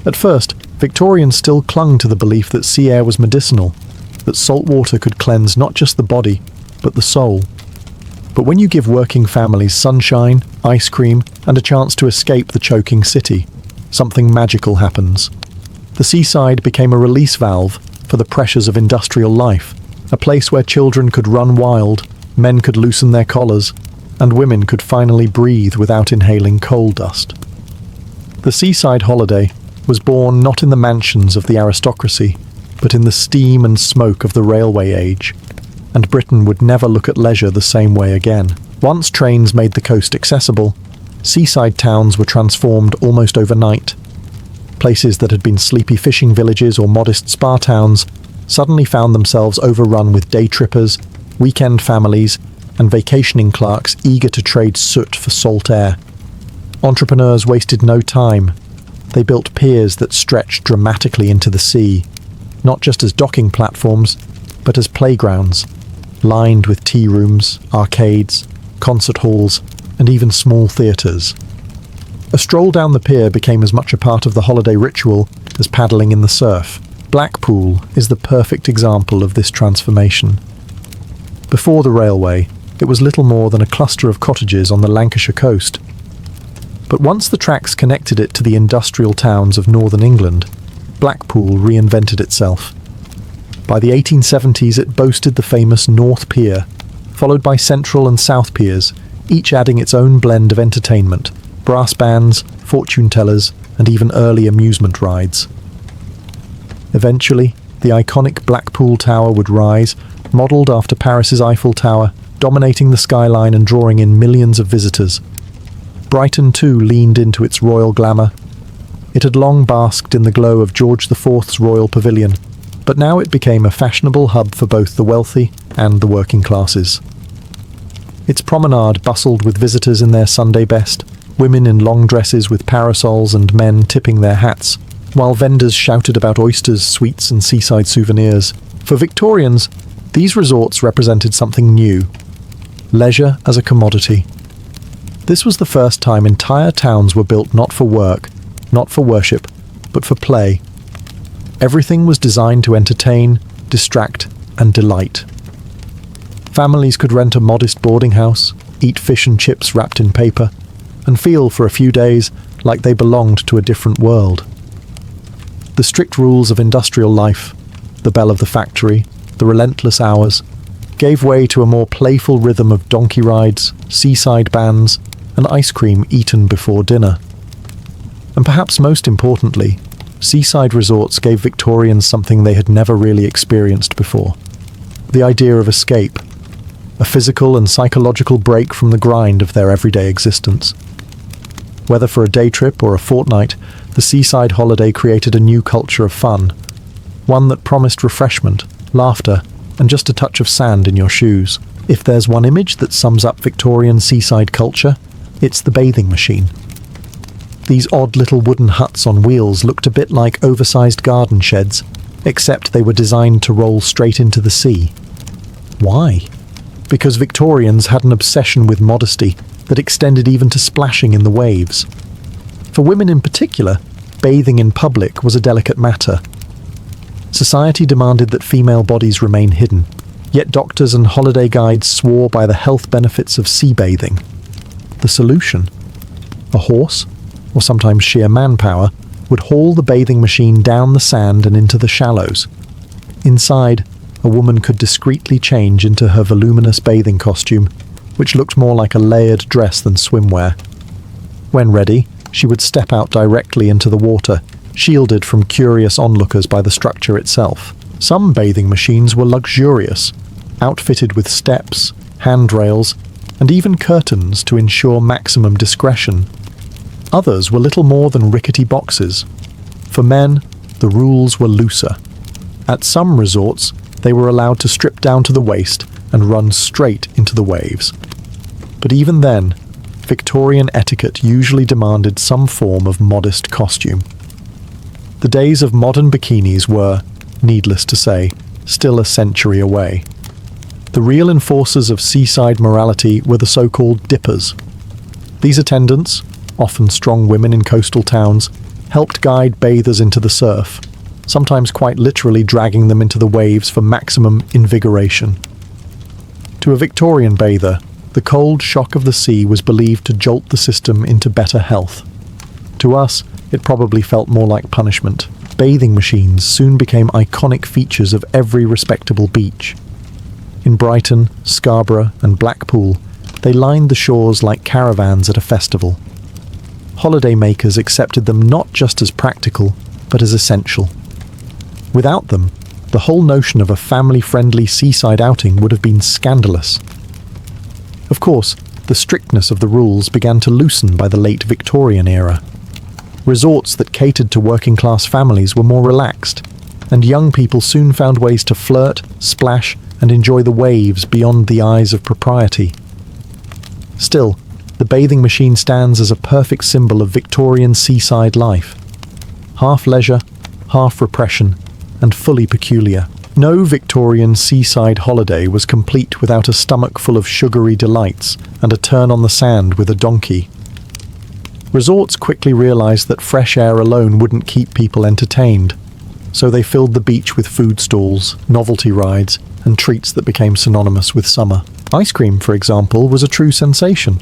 [SPEAKER 1] At first, Victorians still clung to the belief that sea air was medicinal, that salt water could cleanse not just the body, but the soul. But when you give working families sunshine, ice cream, and a chance to escape the choking city, something magical happens. The seaside became a release valve for the pressures of industrial life, a place where children could run wild, men could loosen their collars, and women could finally breathe without inhaling coal dust. The seaside holiday was born not in the mansions of the aristocracy, but in the steam and smoke of the railway age, and Britain would never look at leisure the same way again. Once trains made the coast accessible, seaside towns were transformed almost overnight. Places that had been sleepy fishing villages or modest spa towns suddenly found themselves overrun with day trippers, weekend families, and vacationing clerks eager to trade soot for salt air. Entrepreneurs wasted no time. They built piers that stretched dramatically into the sea, not just as docking platforms, but as playgrounds, lined with tea rooms, arcades, concert halls, and even small theatres. A stroll down the pier became as much a part of the holiday ritual as paddling in the surf. Blackpool is the perfect example of this transformation. Before the railway, it was little more than a cluster of cottages on the Lancashire coast. But once the tracks connected it to the industrial towns of northern England, Blackpool reinvented itself. By the 1870s, it boasted the famous North Pier, followed by Central and South Piers, each adding its own blend of entertainment, brass bands, fortune tellers, and even early amusement rides. Eventually, the iconic Blackpool Tower would rise, modelled after Paris's Eiffel Tower, dominating the skyline and drawing in millions of visitors. Brighton too leaned into its royal glamour. It had long basked in the glow of George IV's Royal Pavilion, but now it became a fashionable hub for both the wealthy and the working classes. Its promenade bustled with visitors in their Sunday best, women in long dresses with parasols and men tipping their hats, while vendors shouted about oysters, sweets and seaside souvenirs. For Victorians, these resorts represented something new: leisure as a commodity. This was the first time entire towns were built not for work, not for worship, but for play. Everything was designed to entertain, distract, and delight. Families could rent a modest boarding house, eat fish and chips wrapped in paper, and feel for a few days like they belonged to a different world. The strict rules of industrial life, the bell of the factory, the relentless hours, gave way to a more playful rhythm of donkey rides, seaside bands, and ice cream eaten before dinner. And perhaps most importantly, seaside resorts gave Victorians something they had never really experienced before: the idea of escape, a physical and psychological break from the grind of their everyday existence. Whether for a day trip or a fortnight, the seaside holiday created a new culture of fun, one that promised refreshment, laughter, and just a touch of sand in your shoes. If there's one image that sums up Victorian seaside culture, it's the bathing machine. These odd little wooden huts on wheels looked a bit like oversized garden sheds, except they were designed to roll straight into the sea. Why? Because Victorians had an obsession with modesty that extended even to splashing in the waves. For women in particular, bathing in public was a delicate matter. Society demanded that female bodies remain hidden, yet doctors and holiday guides swore by the health benefits of sea bathing. The solution? A horse, or sometimes sheer manpower, would haul the bathing machine down the sand and into the shallows. Inside, a woman could discreetly change into her voluminous bathing costume, which looked more like a layered dress than swimwear. When ready, she would step out directly into the water, shielded from curious onlookers by the structure itself. Some bathing machines were luxurious, outfitted with steps, handrails, and even curtains to ensure maximum discretion. Others were little more than rickety boxes. For men, the rules were looser. At some resorts, they were allowed to strip down to the waist and run straight into the waves. But even then, Victorian etiquette usually demanded some form of modest costume. The days of modern bikinis were, needless to say, still a century away. The real enforcers of seaside morality were the so-called dippers. These attendants, often strong women in coastal towns, helped guide bathers into the surf, sometimes quite literally dragging them into the waves for maximum invigoration. To a Victorian bather, the cold shock of the sea was believed to jolt the system into better health. To us, it probably felt more like punishment. Bathing machines soon became iconic features of every respectable beach. In Brighton, Scarborough, and Blackpool, they lined the shores like caravans at a festival. Holidaymakers accepted them not just as practical, but as essential. Without them, the whole notion of a family-friendly seaside outing would have been scandalous. Of course, the strictness of the rules began to loosen by the late Victorian era. Resorts that catered to working-class families were more relaxed, and young people soon found ways to flirt, splash, and enjoy the waves beyond the eyes of propriety. Still, the bathing machine stands as a perfect symbol of Victorian seaside life. Half leisure, half repression, and fully peculiar. No Victorian seaside holiday was complete without a stomach full of sugary delights and a turn on the sand with a donkey. Resorts quickly realized that fresh air alone wouldn't keep people entertained, so they filled the beach with food stalls, novelty rides, and treats that became synonymous with summer. Ice cream, for example, was a true sensation.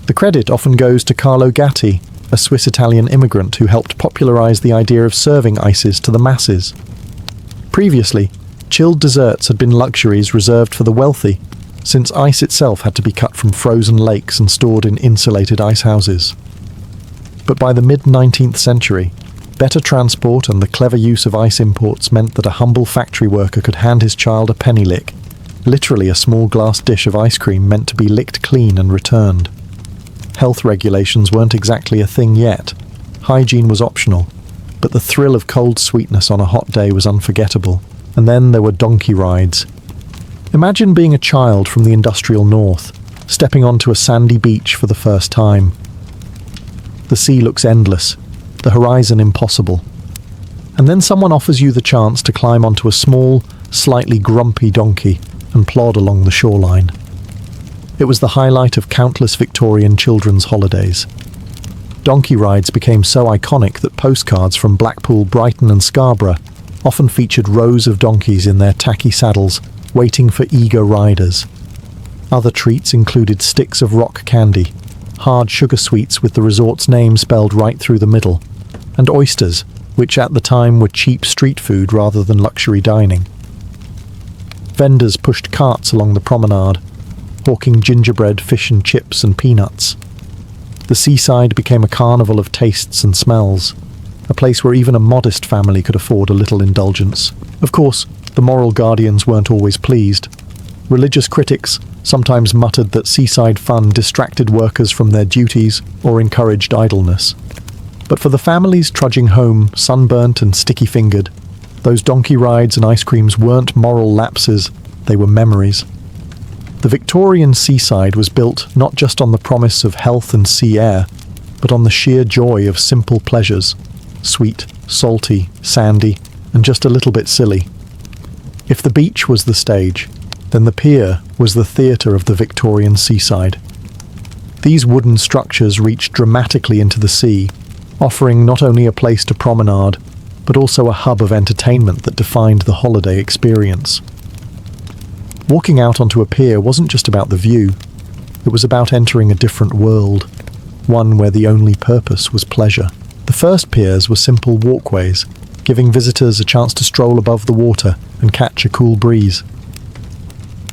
[SPEAKER 1] The credit often goes to Carlo Gatti, a Swiss-Italian immigrant who helped popularize the idea of serving ices to the masses. Previously, chilled desserts had been luxuries reserved for the wealthy, since ice itself had to be cut from frozen lakes and stored in insulated ice houses. But by the mid-19th century, better transport and the clever use of ice imports meant that a humble factory worker could hand his child a penny lick. Literally a small glass dish of ice cream meant to be licked clean and returned. Health regulations weren't exactly a thing yet. Hygiene was optional, but the thrill of cold sweetness on a hot day was unforgettable. And then there were donkey rides. Imagine being a child from the industrial north, stepping onto a sandy beach for the first time. The sea looks endless, the horizon impossible. And then someone offers you the chance to climb onto a small, slightly grumpy donkey and plod along the shoreline. It was the highlight of countless Victorian children's holidays. Donkey rides became so iconic that postcards from Blackpool, Brighton and Scarborough often featured rows of donkeys in their tacky saddles, waiting for eager riders. Other treats included sticks of rock candy, hard sugar sweets with the resort's name spelled right through the middle, and oysters, which at the time were cheap street food rather than luxury dining. Vendors pushed carts along the promenade, hawking gingerbread, fish and chips and peanuts. The seaside became a carnival of tastes and smells, a place where even a modest family could afford a little indulgence. Of course, the moral guardians weren't always pleased. Religious critics sometimes muttered that seaside fun distracted workers from their duties or encouraged idleness. But for the families trudging home, sunburnt and sticky-fingered, those donkey rides and ice creams weren't moral lapses, they were memories. The Victorian seaside was built not just on the promise of health and sea air, but on the sheer joy of simple pleasures, sweet, salty, sandy, and just a little bit silly. If the beach was the stage, then the pier was the theatre of the Victorian seaside. These wooden structures reached dramatically into the sea, offering not only a place to promenade, but also a hub of entertainment that defined the holiday experience. Walking out onto a pier wasn't just about the view, it was about entering a different world, one where the only purpose was pleasure. The first piers were simple walkways, giving visitors a chance to stroll above the water and catch a cool breeze.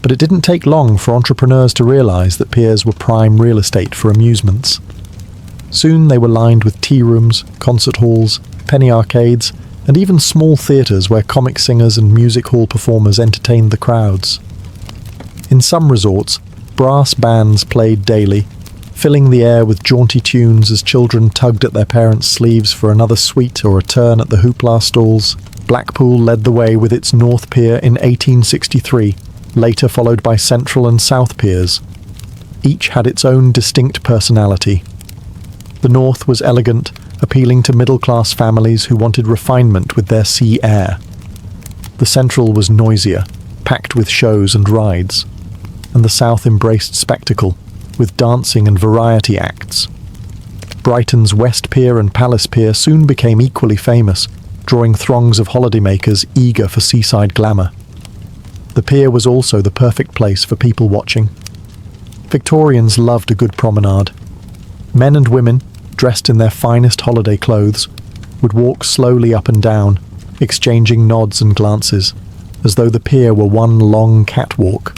[SPEAKER 1] But it didn't take long for entrepreneurs to realize that piers were prime real estate for amusements. Soon they were lined with tea rooms, concert halls, penny arcades, and even small theatres where comic singers and music hall performers entertained the crowds. In some resorts, brass bands played daily, filling the air with jaunty tunes as children tugged at their parents' sleeves for another sweet or a turn at the hoopla stalls. Blackpool led the way with its North Pier in 1863, later followed by Central and South Piers. Each had its own distinct personality. The North was elegant, appealing to middle-class families who wanted refinement with their sea air. The Central was noisier, packed with shows and rides, and the South embraced spectacle, with dancing and variety acts. Brighton's West Pier and Palace Pier soon became equally famous, drawing throngs of holidaymakers eager for seaside glamour. The pier was also the perfect place for people watching. Victorians loved a good promenade. Men and women, dressed in their finest holiday clothes, would walk slowly up and down, exchanging nods and glances, as though the pier were one long catwalk.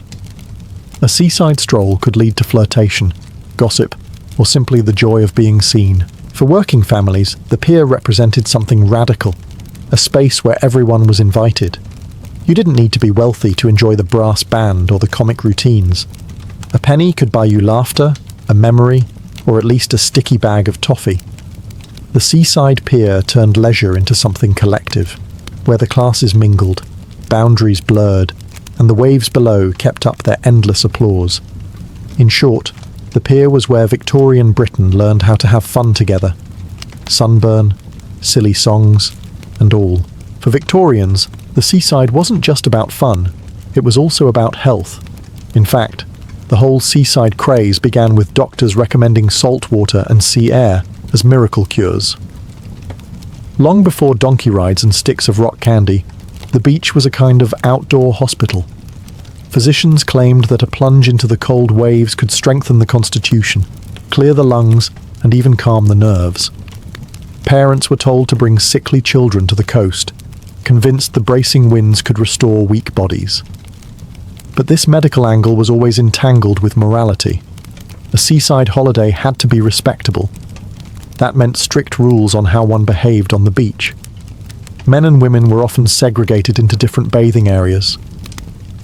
[SPEAKER 1] A seaside stroll could lead to flirtation, gossip, or simply the joy of being seen. For working families, the pier represented something radical, a space where everyone was invited. You didn't need to be wealthy to enjoy the brass band or the comic routines. A penny could buy you laughter, a memory, or at least a sticky bag of toffee. The seaside pier turned leisure into something collective, where the classes mingled, boundaries blurred, and the waves below kept up their endless applause. In short, the pier was where Victorian Britain learned how to have fun together. Sunburn, silly songs, and all. For Victorians, the seaside wasn't just about fun, it was also about health. In fact, the whole seaside craze began with doctors recommending salt water and sea air as miracle cures. Long before donkey rides and sticks of rock candy, the beach was a kind of outdoor hospital. Physicians claimed that a plunge into the cold waves could strengthen the constitution, clear the lungs, and even calm the nerves. Parents were told to bring sickly children to the coast, convinced the bracing winds could restore weak bodies. But this medical angle was always entangled with morality. A seaside holiday had to be respectable. That meant strict rules on how one behaved on the beach. Men and women were often segregated into different bathing areas.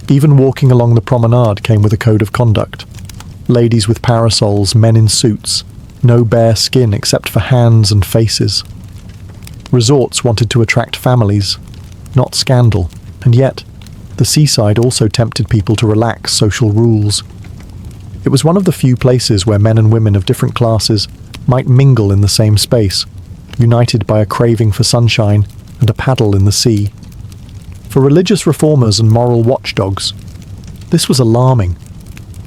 [SPEAKER 1] Even walking along the promenade came with a code of conduct. Ladies with parasols, men in suits, no bare skin except for hands and faces. Resorts wanted to attract families, not scandal, and yet the seaside also tempted people to relax social rules. It was one of the few places where men and women of different classes might mingle in the same space, united by a craving for sunshine and a paddle in the sea. For religious reformers and moral watchdogs, this was alarming.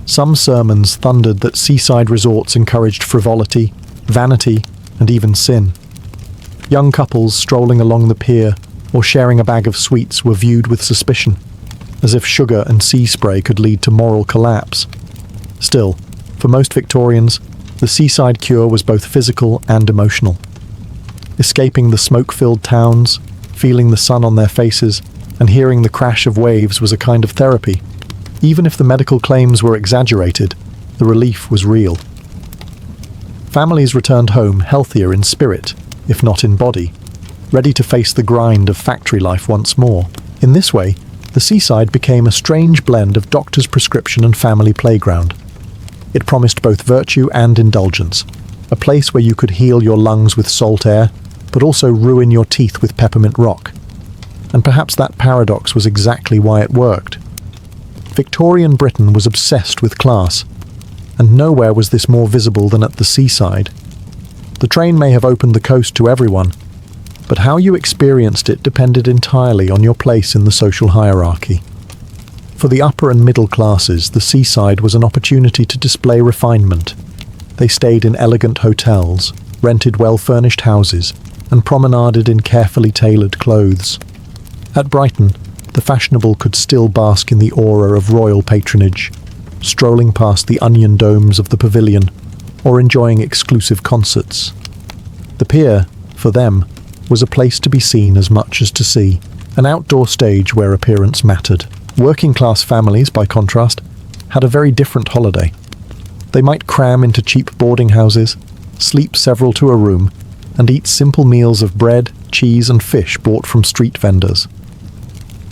[SPEAKER 1] Some sermons thundered that seaside resorts encouraged frivolity, vanity, and even sin. Young couples strolling along the pier or sharing a bag of sweets were viewed with suspicion, as if sugar and sea spray could lead to moral collapse. Still, for most Victorians, the seaside cure was both physical and emotional. Escaping the smoke-filled towns, feeling the sun on their faces, and hearing the crash of waves was a kind of therapy. Even if the medical claims were exaggerated, the relief was real. Families returned home healthier in spirit, if not in body, ready to face the grind of factory life once more. In this way, the seaside became a strange blend of doctor's prescription and family playground. It promised both virtue and indulgence, a place where you could heal your lungs with salt air, but also ruin your teeth with peppermint rock. And perhaps that paradox was exactly why it worked. Victorian Britain was obsessed with class, and nowhere was this more visible than at the seaside. The train may have opened the coast to everyone, but how you experienced it depended entirely on your place in the social hierarchy. For the upper and middle classes, the seaside was an opportunity to display refinement. They stayed in elegant hotels, rented well-furnished houses, and promenaded in carefully tailored clothes. At Brighton, the fashionable could still bask in the aura of royal patronage, strolling past the onion domes of the pavilion, or enjoying exclusive concerts. The pier, for them, was a place to be seen as much as to see, an outdoor stage where appearance mattered. Working-class families, by contrast, had a very different holiday. They might cram into cheap boarding houses, sleep several to a room, and eat simple meals of bread, cheese, and fish bought from street vendors.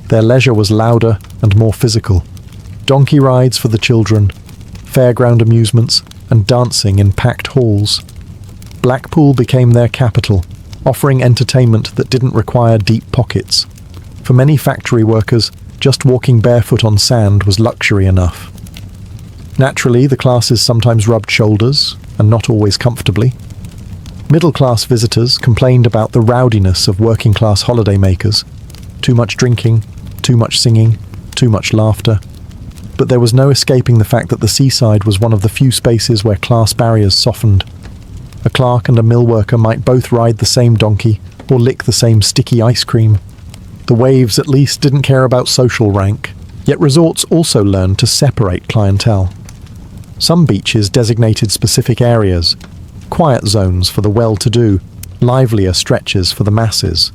[SPEAKER 1] Their leisure was louder and more physical. Donkey rides for the children, fairground amusements, and dancing in packed halls. Blackpool became their capital, offering entertainment that didn't require deep pockets. For many factory workers, just walking barefoot on sand was luxury enough. Naturally, the classes sometimes rubbed shoulders, and not always comfortably. Middle-class visitors complained about the rowdiness of working-class holidaymakers. Too much drinking, too much singing, too much laughter. But there was no escaping the fact that the seaside was one of the few spaces where class barriers softened. A clerk and a mill worker might both ride the same donkey or lick the same sticky ice cream. The waves at least didn't care about social rank, yet resorts also learned to separate clientele. Some beaches designated specific areas, quiet zones for the well-to-do, livelier stretches for the masses.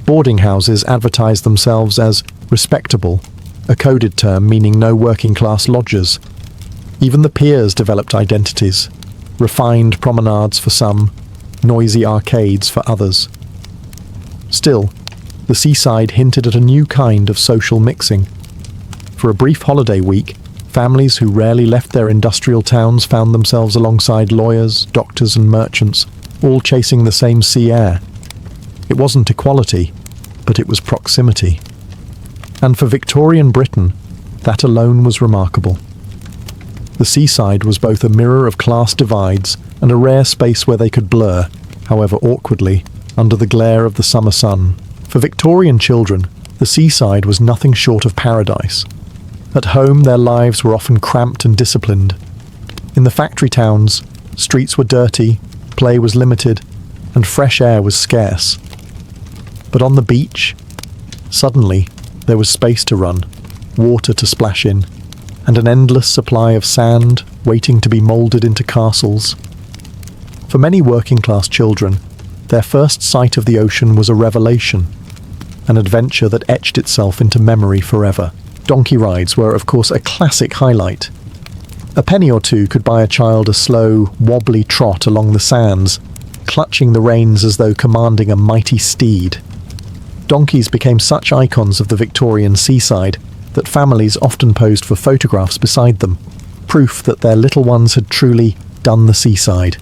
[SPEAKER 1] Boarding houses advertised themselves as respectable, a coded term meaning no working-class lodgers. Even the piers developed identities, refined promenades for some, noisy arcades for others. Still, the seaside hinted at a new kind of social mixing. For a brief holiday week, families who rarely left their industrial towns found themselves alongside lawyers, doctors and merchants, all chasing the same sea air. It wasn't equality, but it was proximity. And for Victorian Britain, that alone was remarkable. The seaside was both a mirror of class divides and a rare space where they could blur, however awkwardly, under the glare of the summer sun. For Victorian children, the seaside was nothing short of paradise. At home, their lives were often cramped and disciplined. In the factory towns, streets were dirty, play was limited, and fresh air was scarce. But on the beach, suddenly, there was space to run, water to splash in, and an endless supply of sand waiting to be moulded into castles. For many working-class children, their first sight of the ocean was a revelation, an adventure that etched itself into memory forever. Donkey rides were, of course, a classic highlight. A penny or two could buy a child a slow, wobbly trot along the sands, clutching the reins as though commanding a mighty steed. Donkeys became such icons of the Victorian seaside that families often posed for photographs beside them, proof that their little ones had truly done the seaside.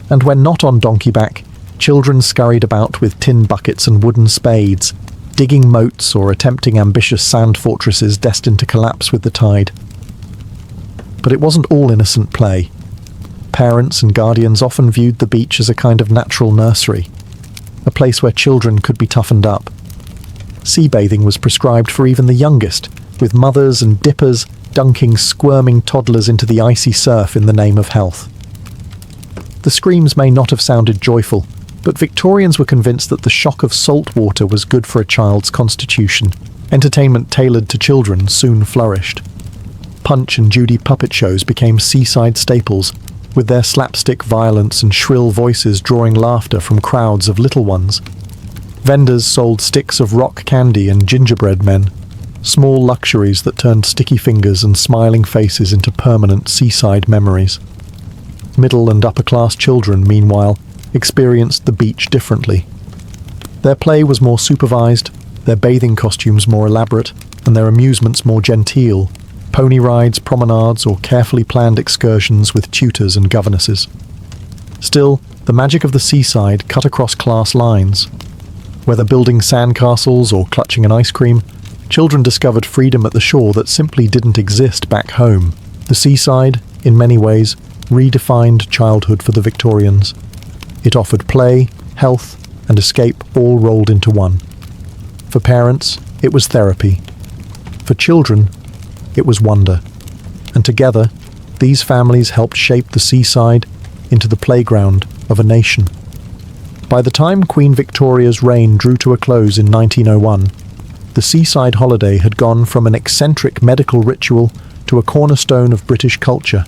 [SPEAKER 1] And when not on donkey back, children scurried about with tin buckets and wooden spades, digging moats or attempting ambitious sand fortresses destined to collapse with the tide. But it wasn't all innocent play. Parents and guardians often viewed the beach as a kind of natural nursery, a place where children could be toughened up. Sea bathing was prescribed for even the youngest, with mothers and dippers dunking squirming toddlers into the icy surf in the name of health. The screams may not have sounded joyful, but Victorians were convinced that the shock of salt water was good for a child's constitution. Entertainment tailored to children soon flourished. Punch and Judy puppet shows became seaside staples, with their slapstick violence and shrill voices drawing laughter from crowds of little ones. Vendors sold sticks of rock candy and gingerbread men, small luxuries that turned sticky fingers and smiling faces into permanent seaside memories. Middle and upper-class children, meanwhile, experienced the beach differently. Their play was more supervised, their bathing costumes more elaborate, and their amusements more genteel, pony rides, promenades, or carefully planned excursions with tutors and governesses. Still, the magic of the seaside cut across class lines. Whether building sandcastles or clutching an ice cream, children discovered freedom at the shore that simply didn't exist back home. The seaside, in many ways, redefined childhood for the Victorians. It offered play, health, and escape all rolled into one. For parents, it was therapy. For children, it was wonder. And together, these families helped shape the seaside into the playground of a nation. By the time Queen Victoria's reign drew to a close in 1901, the seaside holiday had gone from an eccentric medical ritual to a cornerstone of British culture.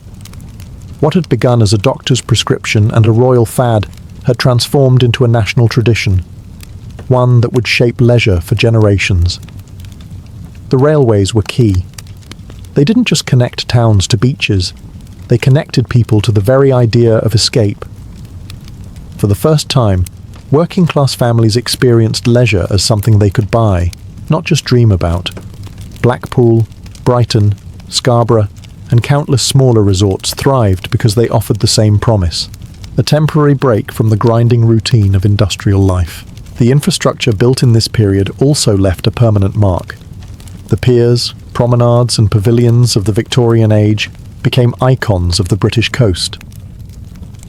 [SPEAKER 1] What had begun as a doctor's prescription and a royal fad had transformed into a national tradition, one that would shape leisure for generations. The railways were key. They didn't just connect towns to beaches, they connected people to the very idea of escape. For the first time, working-class families experienced leisure as something they could buy, not just dream about. Blackpool, Brighton, Scarborough, and countless smaller resorts thrived because they offered the same promise: a temporary break from the grinding routine of industrial life. The infrastructure built in this period also left a permanent mark. The piers, promenades and pavilions of the Victorian age became icons of the British coast.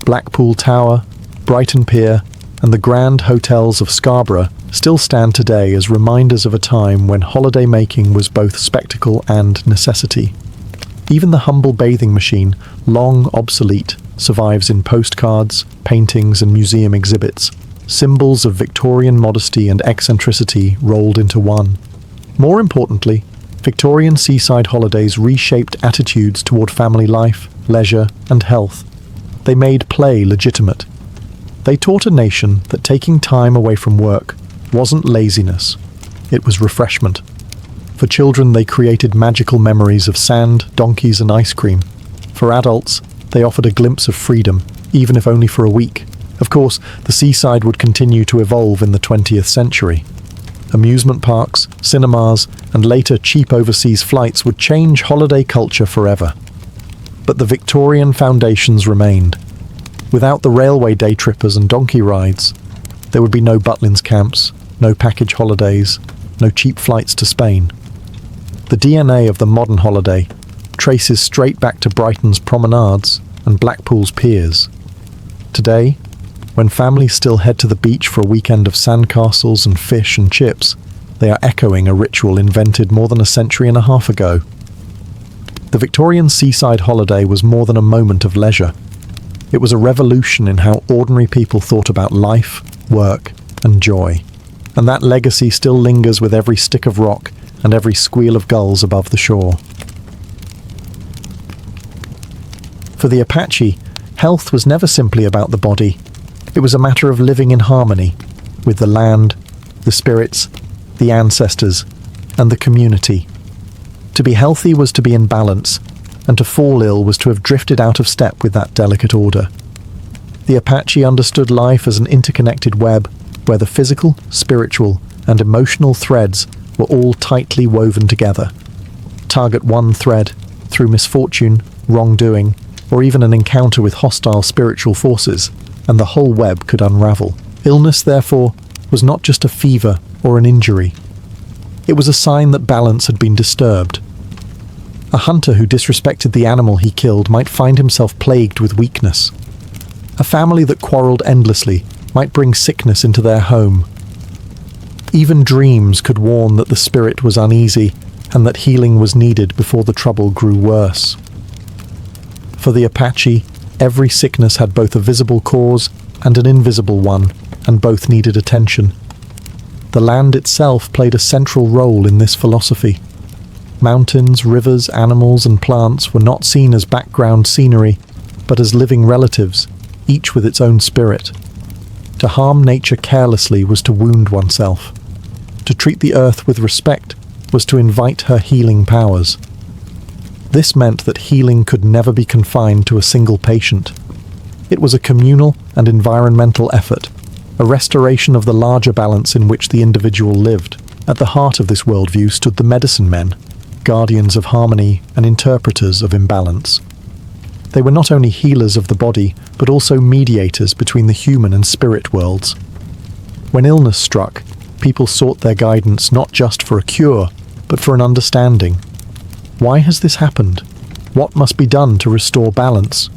[SPEAKER 1] Blackpool Tower, Brighton Pier, and the grand hotels of Scarborough still stand today as reminders of a time when holiday making was both spectacle and necessity. Even the humble bathing machine, long obsolete, survives in postcards, paintings and museum exhibits, symbols of Victorian modesty and eccentricity rolled into one. More importantly, Victorian seaside holidays reshaped attitudes toward family life, leisure and health. They made play legitimate. They taught a nation that taking time away from work wasn't laziness, it was refreshment. For children, they created magical memories of sand, donkeys and ice cream. For adults, they offered a glimpse of freedom, even if only for a week. Of course, the seaside would continue to evolve in the 20th century. Amusement parks, cinemas, and later cheap overseas flights would change holiday culture forever. But the Victorian foundations remained. Without the railway day trippers and donkey rides, there would be no Butlins camps, no package holidays, no cheap flights to Spain. The DNA of the modern holiday traces straight back to Brighton's promenades and Blackpool's piers. Today, when families still head to the beach for a weekend of sandcastles and fish and chips, they are echoing a ritual invented more than a century and a half ago. The Victorian seaside holiday was more than a moment of leisure. It was a revolution in how ordinary people thought about life, work, and joy. And that legacy still lingers with every stick of rock and every squeal of gulls above the shore. For the Apache, health was never simply about the body. It was a matter of living in harmony with the land, the spirits, the ancestors, and the community. To be healthy was to be in balance, and to fall ill was to have drifted out of step with that delicate order. The Apache understood life as an interconnected web where the physical, spiritual, and emotional threads were all tightly woven together. Target one thread through misfortune, wrongdoing, or even an encounter with hostile spiritual forces, and the whole web could unravel. Illness, therefore, was not just a fever or an injury. It was a sign that balance had been disturbed. A hunter who disrespected the animal he killed might find himself plagued with weakness. A family that quarreled endlessly might bring sickness into their home. Even dreams could warn that the spirit was uneasy and that healing was needed before the trouble grew worse. For the Apache, every sickness had both a visible cause and an invisible one, and both needed attention. The land itself played a central role in this philosophy. Mountains, rivers, animals, and plants were not seen as background scenery, but as living relatives, each with its own spirit. To harm nature carelessly was to wound oneself. To treat the earth with respect was to invite her healing powers. This meant that healing could never be confined to a single patient. It was a communal and environmental effort, a restoration of the larger balance in which the individual lived. At the heart of this worldview stood the medicine men, guardians of harmony and interpreters of imbalance. They were not only healers of the body, but also mediators between the human and spirit worlds. When illness struck, people sought their guidance not just for a cure, but for an understanding. Why has this happened? What must be done to restore balance?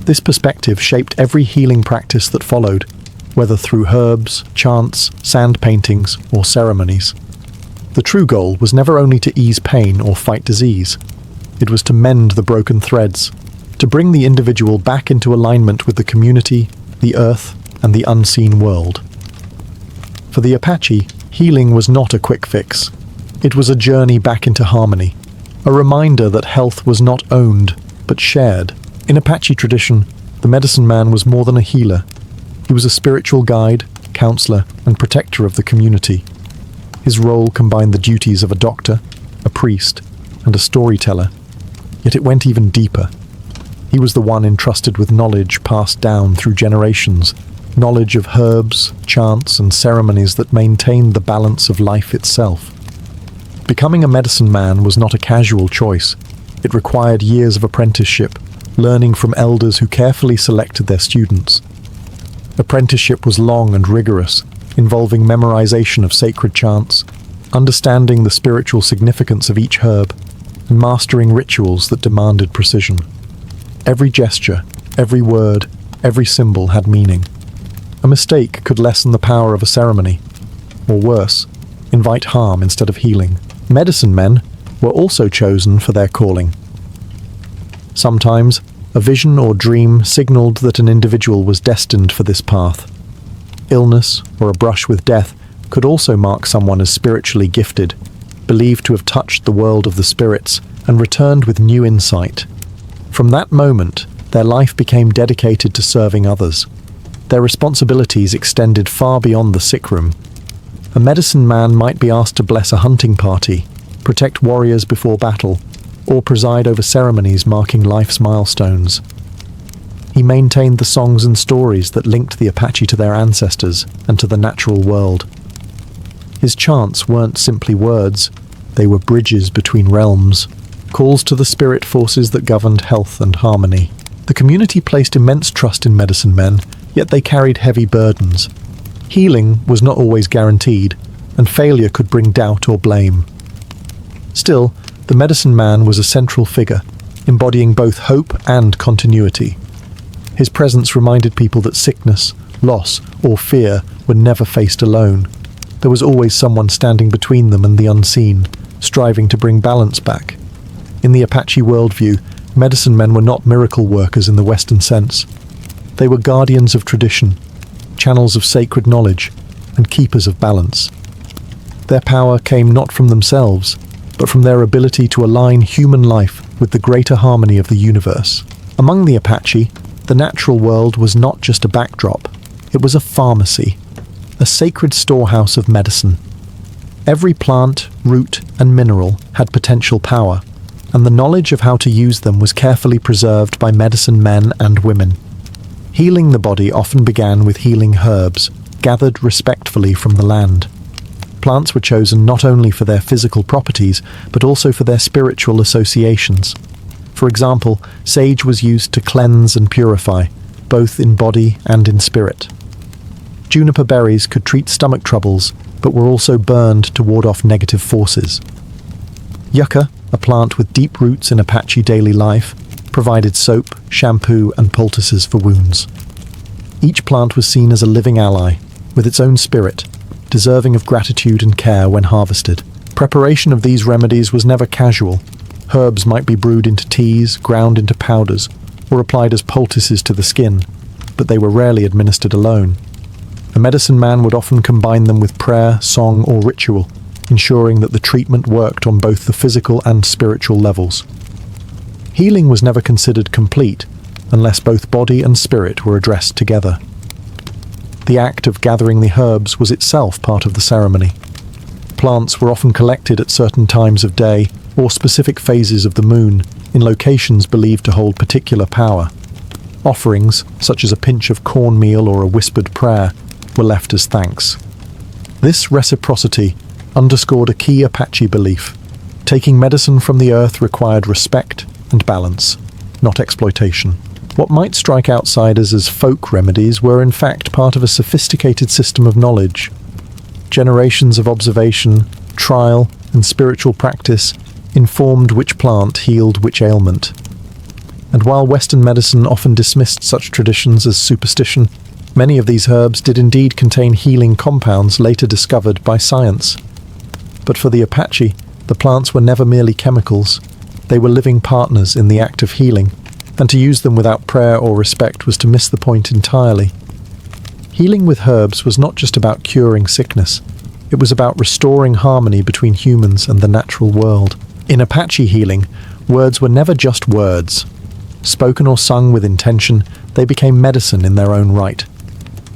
[SPEAKER 1] This perspective shaped every healing practice that followed, whether through herbs, chants, sand paintings, or ceremonies. The true goal was never only to ease pain or fight disease. It was to mend the broken threads, to bring the individual back into alignment with the community, the earth, and the unseen world. For the Apache, healing was not a quick fix. It was a journey back into harmony, a reminder that health was not owned, but shared. In Apache tradition, the medicine man was more than a healer. He was a spiritual guide, counselor, and protector of the community. His role combined the duties of a doctor, a priest, and a storyteller, yet it went even deeper. He was the one entrusted with knowledge passed down through generations, knowledge of herbs, chants, and ceremonies that maintained the balance of life itself. Becoming a medicine man was not a casual choice. It required years of apprenticeship, learning from elders who carefully selected their students. Apprenticeship was long and rigorous, involving memorization of sacred chants, understanding the spiritual significance of each herb, and mastering rituals that demanded precision. Every gesture, every word, every symbol had meaning. A mistake could lessen the power of a ceremony, or worse, invite harm instead of healing. Medicine men were also chosen for their calling. Sometimes, a vision or dream signaled that an individual was destined for this path. Illness or a brush with death could also mark someone as spiritually gifted, believed to have touched the world of the spirits and returned with new insight. From that moment, their life became dedicated to serving others. Their responsibilities extended far beyond the sick room. A medicine man might be asked to bless a hunting party, protect warriors before battle, or preside over ceremonies marking life's milestones. He maintained the songs and stories that linked the Apache to their ancestors and to the natural world. His chants weren't simply words, they were bridges between realms, calls to the spirit forces that governed health and harmony. The community placed immense trust in medicine men, yet they carried heavy burdens. Healing was not always guaranteed, and failure could bring doubt or blame. Still, the medicine man was a central figure, embodying both hope and continuity. His presence reminded people that sickness, loss, or fear were never faced alone. There was always someone standing between them and the unseen, striving to bring balance back. In the Apache worldview, medicine men were not miracle workers in the Western sense. They were guardians of tradition, channels of sacred knowledge, and keepers of balance. Their power came not from themselves, but from their ability to align human life with the greater harmony of the universe. Among the Apache, the natural world was not just a backdrop, it was a pharmacy, a sacred storehouse of medicine. Every plant, root, and mineral had potential power, and the knowledge of how to use them was carefully preserved by medicine men and women. Healing the body often began with healing herbs, gathered respectfully from the land. Plants were chosen not only for their physical properties, but also for their spiritual associations. For example, sage was used to cleanse and purify, both in body and in spirit. Juniper berries could treat stomach troubles, but were also burned to ward off negative forces. Yucca, a plant with deep roots in Apache daily life, provided soap, shampoo, and poultices for wounds. Each plant was seen as a living ally, with its own spirit, deserving of gratitude and care when harvested. Preparation of these remedies was never casual. Herbs might be brewed into teas, ground into powders, or applied as poultices to the skin, but they were rarely administered alone. A medicine man would often combine them with prayer, song, or ritual, ensuring that the treatment worked on both the physical and spiritual levels. Healing was never considered complete unless both body and spirit were addressed together. The act of gathering the herbs was itself part of the ceremony. Plants were often collected at certain times of day or specific phases of the moon in locations believed to hold particular power. Offerings, such as a pinch of cornmeal or a whispered prayer, were left as thanks. This reciprocity underscored a key Apache belief. Taking medicine from the earth required respect and balance, not exploitation. What might strike outsiders as folk remedies were in fact part of a sophisticated system of knowledge. Generations of observation, trial, and spiritual practice informed which plant healed which ailment. And while Western medicine often dismissed such traditions as superstition, many of these herbs did indeed contain healing compounds later discovered by science. But for the Apache, the plants were never merely chemicals. They were living partners in the act of healing, and to use them without prayer or respect was to miss the point entirely. Healing with herbs was not just about curing sickness, it was about restoring harmony between humans and the natural world. In Apache healing, words were never just words. Spoken or sung with intention, they became medicine in their own right.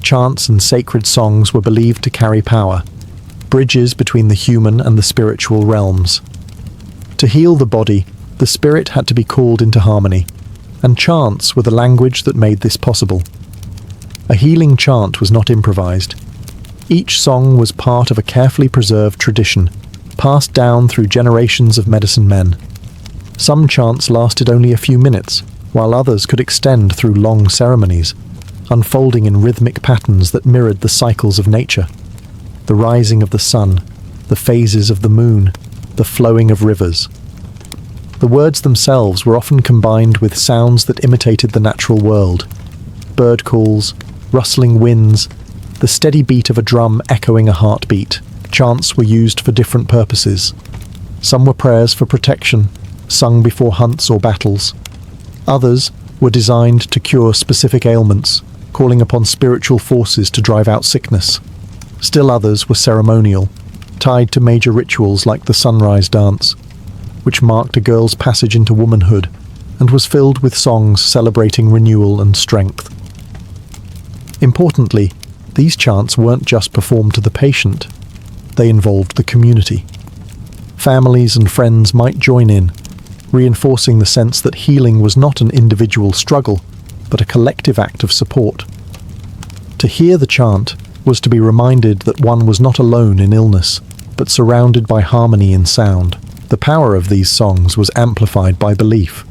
[SPEAKER 1] Chants and sacred songs were believed to carry power, bridges between the human and the spiritual realms. To heal the body, the spirit had to be called into harmony, and chants were the language that made this possible. A healing chant was not improvised. Each song was part of a carefully preserved tradition, passed down through generations of medicine men. Some chants lasted only a few minutes, while others could extend through long ceremonies, unfolding in rhythmic patterns that mirrored the cycles of nature. The rising of the sun, the phases of the moon, the flowing of rivers. The words themselves were often combined with sounds that imitated the natural world. Bird calls, rustling winds, the steady beat of a drum echoing a heartbeat. Chants were used for different purposes. Some were prayers for protection, sung before hunts or battles. Others were designed to cure specific ailments, calling upon spiritual forces to drive out sickness. Still others were ceremonial, tied to major rituals like the sunrise dance, which marked a girl's passage into womanhood and was filled with songs celebrating renewal and strength. Importantly, these chants weren't just performed to the patient, they involved the community. Families and friends might join in, reinforcing the sense that healing was not an individual struggle, but a collective act of support. To hear the chant was to be reminded that one was not alone in illness, but surrounded by harmony in sound. The power of these songs was amplified by belief.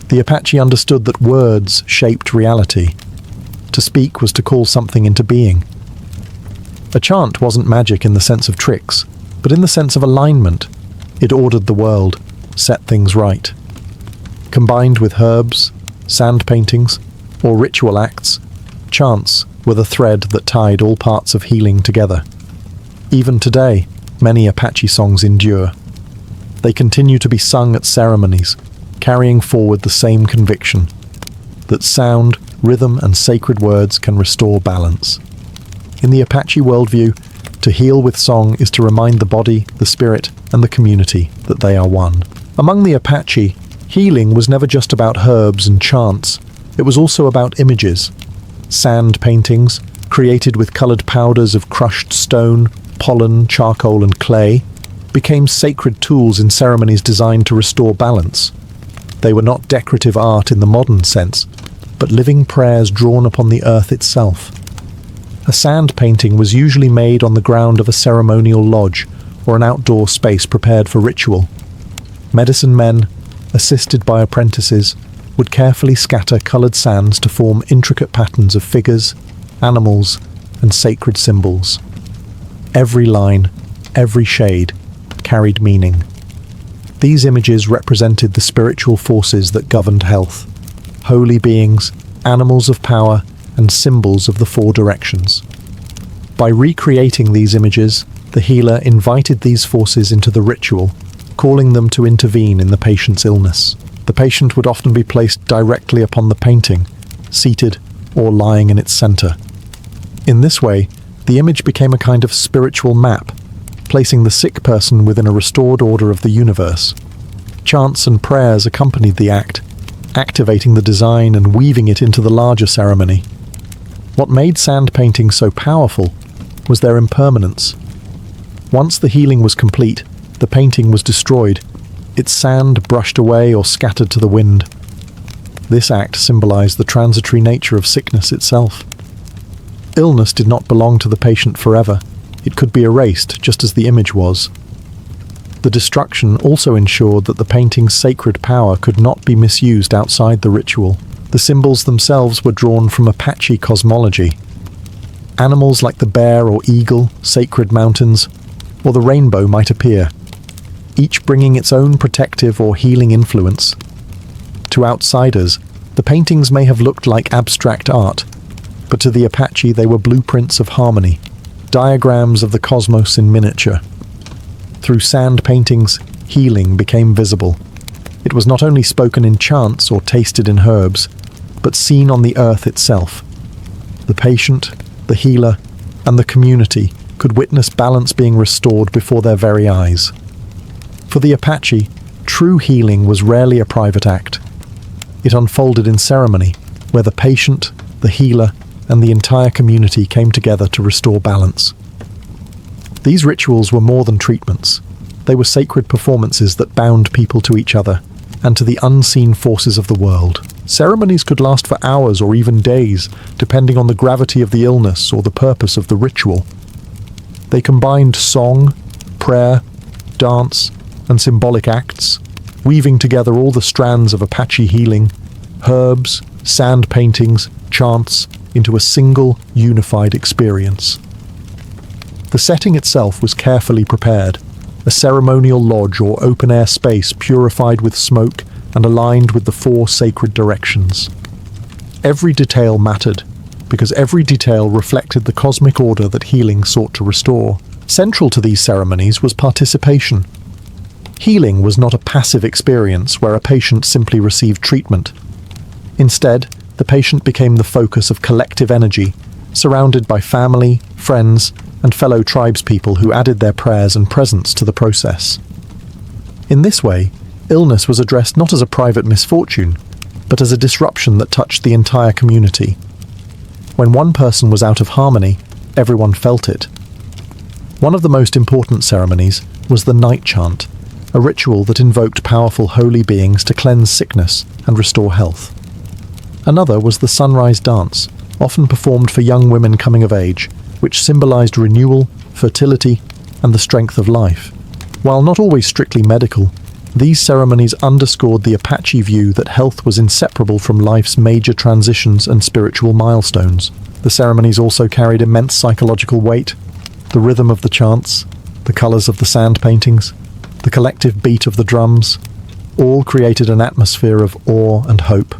[SPEAKER 1] The Apache understood that words shaped reality. To speak was to call something into being. A chant wasn't magic in the sense of tricks, but in the sense of alignment. It ordered the world, set things right. Combined with herbs, sand paintings, or ritual acts, chants were the thread that tied all parts of healing together. Even today, many Apache songs endure. They continue to be sung at ceremonies, carrying forward the same conviction that sound, rhythm, and sacred words can restore balance. In the Apache worldview, to heal with song is to remind the body, the spirit, and the community that they are one. Among the Apache, healing was never just about herbs and chants. It was also about images. Sand paintings, created with colored powders of crushed stone, pollen, charcoal, and clay, became sacred tools in ceremonies designed to restore balance. They were not decorative art in the modern sense, but living prayers drawn upon the earth itself. A sand painting was usually made on the ground of a ceremonial lodge or an outdoor space prepared for ritual. Medicine men, assisted by apprentices, would carefully scatter colored sands to form intricate patterns of figures, animals, and sacred symbols. Every line, every shade, carried meaning. These images represented the spiritual forces that governed health, holy beings, animals of power, and symbols of the four directions. By recreating these images, the healer invited these forces into the ritual, calling them to intervene in the patient's illness. The patient would often be placed directly upon the painting, seated or lying in its center. In this way, the image became a kind of spiritual map, placing the sick person within a restored order of the universe. Chants and prayers accompanied the act, activating the design and weaving it into the larger ceremony. What made sand paintings so powerful was their impermanence. Once the healing was complete, the painting was destroyed, its sand brushed away or scattered to the wind. This act symbolized the transitory nature of sickness itself. Illness did not belong to the patient forever. It could be erased, just as the image was. The destruction also ensured that the painting's sacred power could not be misused outside the ritual. The symbols themselves were drawn from Apache cosmology. Animals like the bear or eagle, sacred mountains, or the rainbow might appear, each bringing its own protective or healing influence. To outsiders, the paintings may have looked like abstract art, but to the Apache they were blueprints of harmony, diagrams of the cosmos in miniature. Through sand paintings, healing became visible. It was not only spoken in chants or tasted in herbs, but seen on the earth itself. The patient, the healer, and the community could witness balance being restored before their very eyes. For the Apache, true healing was rarely a private act. It unfolded in ceremony, where the patient, the healer, and the entire community came together to restore balance. These rituals were more than treatments. They were sacred performances that bound people to each other and to the unseen forces of the world. Ceremonies could last for hours or even days, depending on the gravity of the illness or the purpose of the ritual. They combined song, prayer, dance, and symbolic acts, weaving together all the strands of Apache healing, herbs, sand paintings, chants, into a single, unified experience. The setting itself was carefully prepared, a ceremonial lodge or open-air space purified with smoke and aligned with the 4 sacred directions. Every detail mattered, because every detail reflected the cosmic order that healing sought to restore. Central to these ceremonies was participation. Healing was not a passive experience where a patient simply received treatment. Instead, the patient became the focus of collective energy, surrounded by family, friends, and fellow tribespeople who added their prayers and presence to the process. In this way, illness was addressed not as a private misfortune, but as a disruption that touched the entire community. When one person was out of harmony, everyone felt it. One of the most important ceremonies was the night chant, a ritual that invoked powerful holy beings to cleanse sickness and restore health. Another was the sunrise dance, often performed for young women coming of age, which symbolized renewal, fertility, and the strength of life. While not always strictly medical, these ceremonies underscored the Apache view that health was inseparable from life's major transitions and spiritual milestones. The ceremonies also carried immense psychological weight. The rhythm of the chants, the colors of the sand paintings, the collective beat of the drums, all created an atmosphere of awe and hope.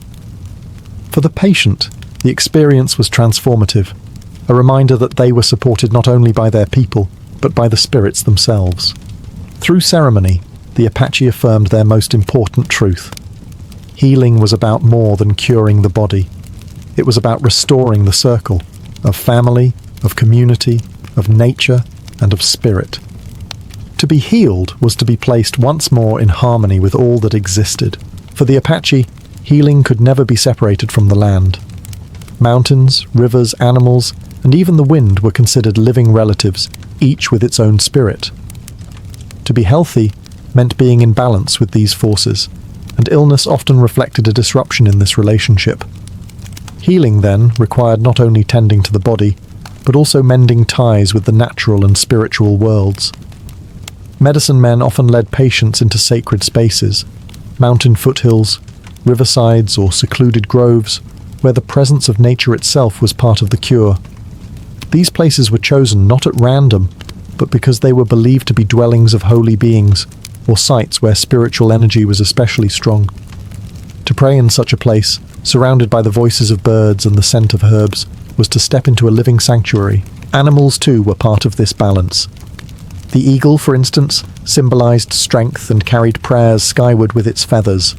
[SPEAKER 1] For the patient, the experience was transformative, a reminder that they were supported not only by their people, but by the spirits themselves. Through ceremony, the Apache affirmed their most important truth. Healing was about more than curing the body. It was about restoring the circle of family, of community, of nature, and of spirit. To be healed was to be placed once more in harmony with all that existed. For the Apache, healing could never be separated from the land. Mountains, rivers, animals, and even the wind were considered living relatives, each with its own spirit. To be healthy meant being in balance with these forces, and illness often reflected a disruption in this relationship. Healing, then, required not only tending to the body, but also mending ties with the natural and spiritual worlds. Medicine men often led patients into sacred spaces, mountain foothills, riversides, or secluded groves, where the presence of nature itself was part of the cure. These places were chosen not at random, but because they were believed to be dwellings of holy beings, or sites where spiritual energy was especially strong. To pray in such a place, surrounded by the voices of birds and the scent of herbs, was to step into a living sanctuary. Animals, too, were part of this balance. The eagle, for instance, symbolized strength and carried prayers skyward with its feathers.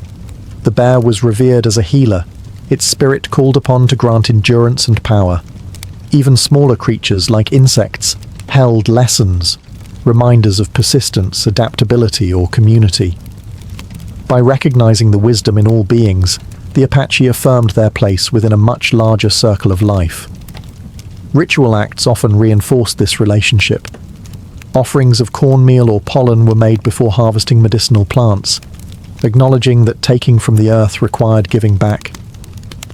[SPEAKER 1] The bear was revered as a healer, its spirit called upon to grant endurance and power. Even smaller creatures, like insects, held lessons, reminders of persistence, adaptability, or community. By recognizing the wisdom in all beings, the Apache affirmed their place within a much larger circle of life. Ritual acts often reinforced this relationship. Offerings of cornmeal or pollen were made before harvesting medicinal plants, acknowledging that taking from the earth required giving back.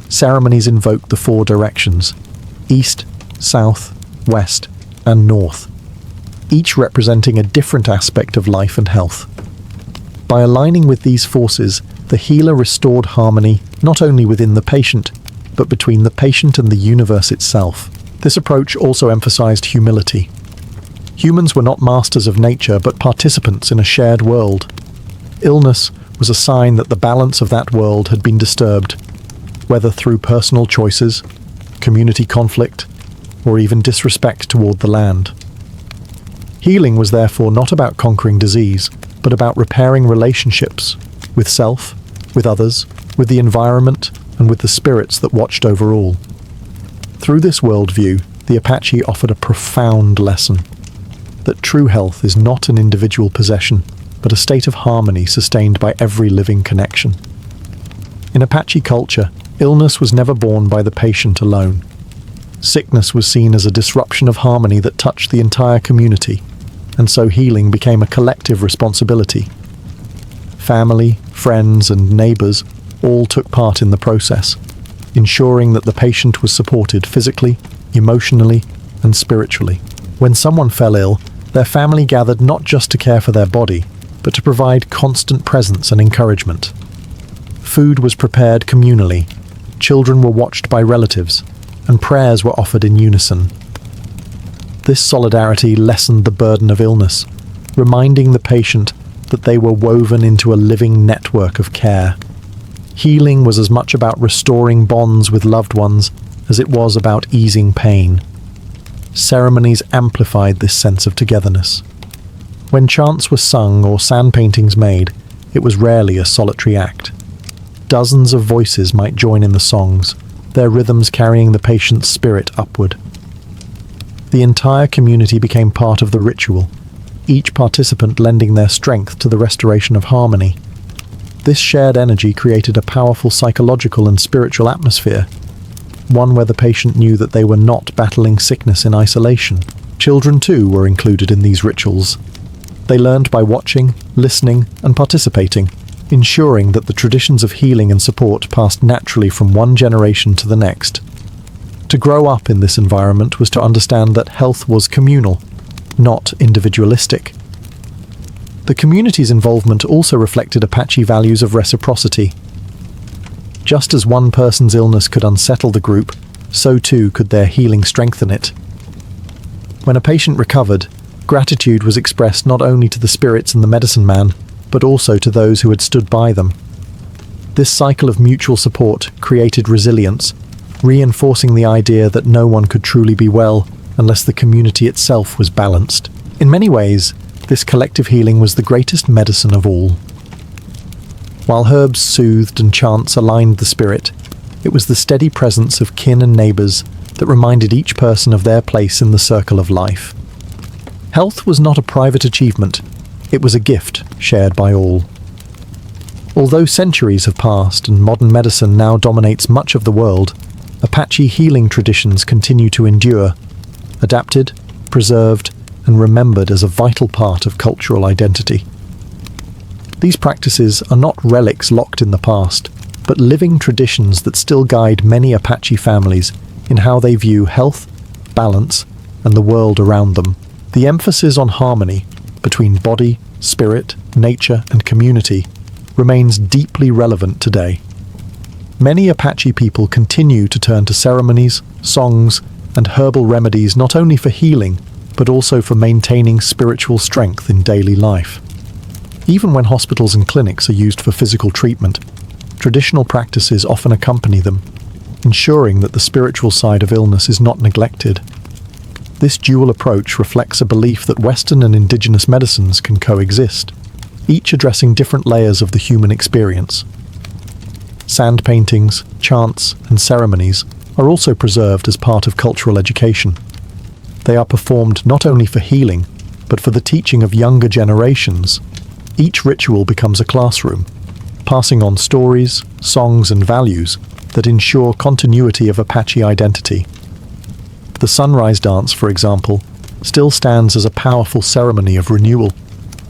[SPEAKER 1] Ceremonies invoked the 4 directions: east, south, west, and north, each representing a different aspect of life and health. By aligning with these forces, the healer restored harmony not only within the patient, but between the patient and the universe itself. This approach also emphasized humility. Humans were not masters of nature, but participants in a shared world. Illness was a sign that the balance of that world had been disturbed, whether through personal choices, community conflict, or even disrespect toward the land. Healing was therefore not about conquering disease, but about repairing relationships with self, with others, with the environment, and with the spirits that watched over all. Through this worldview, the Apache offered a profound lesson: that true health is not an individual possession, but a state of harmony sustained by every living connection. In Apache culture, illness was never borne by the patient alone. Sickness was seen as a disruption of harmony that touched the entire community, and so healing became a collective responsibility. Family, friends, and neighbors all took part in the process, ensuring that the patient was supported physically, emotionally, and spiritually. When someone fell ill, their family gathered not just to care for their body, but to provide constant presence and encouragement. Food was prepared communally, children were watched by relatives, and prayers were offered in unison. This solidarity lessened the burden of illness, reminding the patient that they were woven into a living network of care. Healing was as much about restoring bonds with loved ones as it was about easing pain. Ceremonies amplified this sense of togetherness. When chants were sung or sand paintings made, it was rarely a solitary act. Dozens of voices might join in the songs, their rhythms carrying the patient's spirit upward. The entire community became part of the ritual, each participant lending their strength to the restoration of harmony. This shared energy created a powerful psychological and spiritual atmosphere, one where the patient knew that they were not battling sickness in isolation. Children too were included in these rituals. They learned by watching, listening, and participating, ensuring that the traditions of healing and support passed naturally from one generation to the next. To grow up in this environment was to understand that health was communal, not individualistic. The community's involvement also reflected Apache values of reciprocity. Just as one person's illness could unsettle the group, so too could their healing strengthen it. When a patient recovered, gratitude was expressed not only to the spirits and the medicine man, but also to those who had stood by them. This cycle of mutual support created resilience, reinforcing the idea that no one could truly be well unless the community itself was balanced. In many ways, this collective healing was the greatest medicine of all. While herbs soothed and chants aligned the spirit, it was the steady presence of kin and neighbours that reminded each person of their place in the circle of life. Health was not a private achievement, it was a gift shared by all. Although centuries have passed and modern medicine now dominates much of the world, Apache healing traditions continue to endure, adapted, preserved, and remembered as a vital part of cultural identity. These practices are not relics locked in the past, but living traditions that still guide many Apache families in how they view health, balance, and the world around them. The emphasis on harmony between body, spirit, nature, and community remains deeply relevant today. Many Apache people continue to turn to ceremonies, songs, and herbal remedies not only for healing, but also for maintaining spiritual strength in daily life. Even when hospitals and clinics are used for physical treatment, traditional practices often accompany them, ensuring that the spiritual side of illness is not neglected. This dual approach reflects a belief that Western and indigenous medicines can coexist, each addressing different layers of the human experience. Sand paintings, chants, and ceremonies are also preserved as part of cultural education. They are performed not only for healing, but for the teaching of younger generations. Each ritual becomes a classroom, passing on stories, songs, and values that ensure continuity of Apache identity. The sunrise dance, for example, still stands as a powerful ceremony of renewal,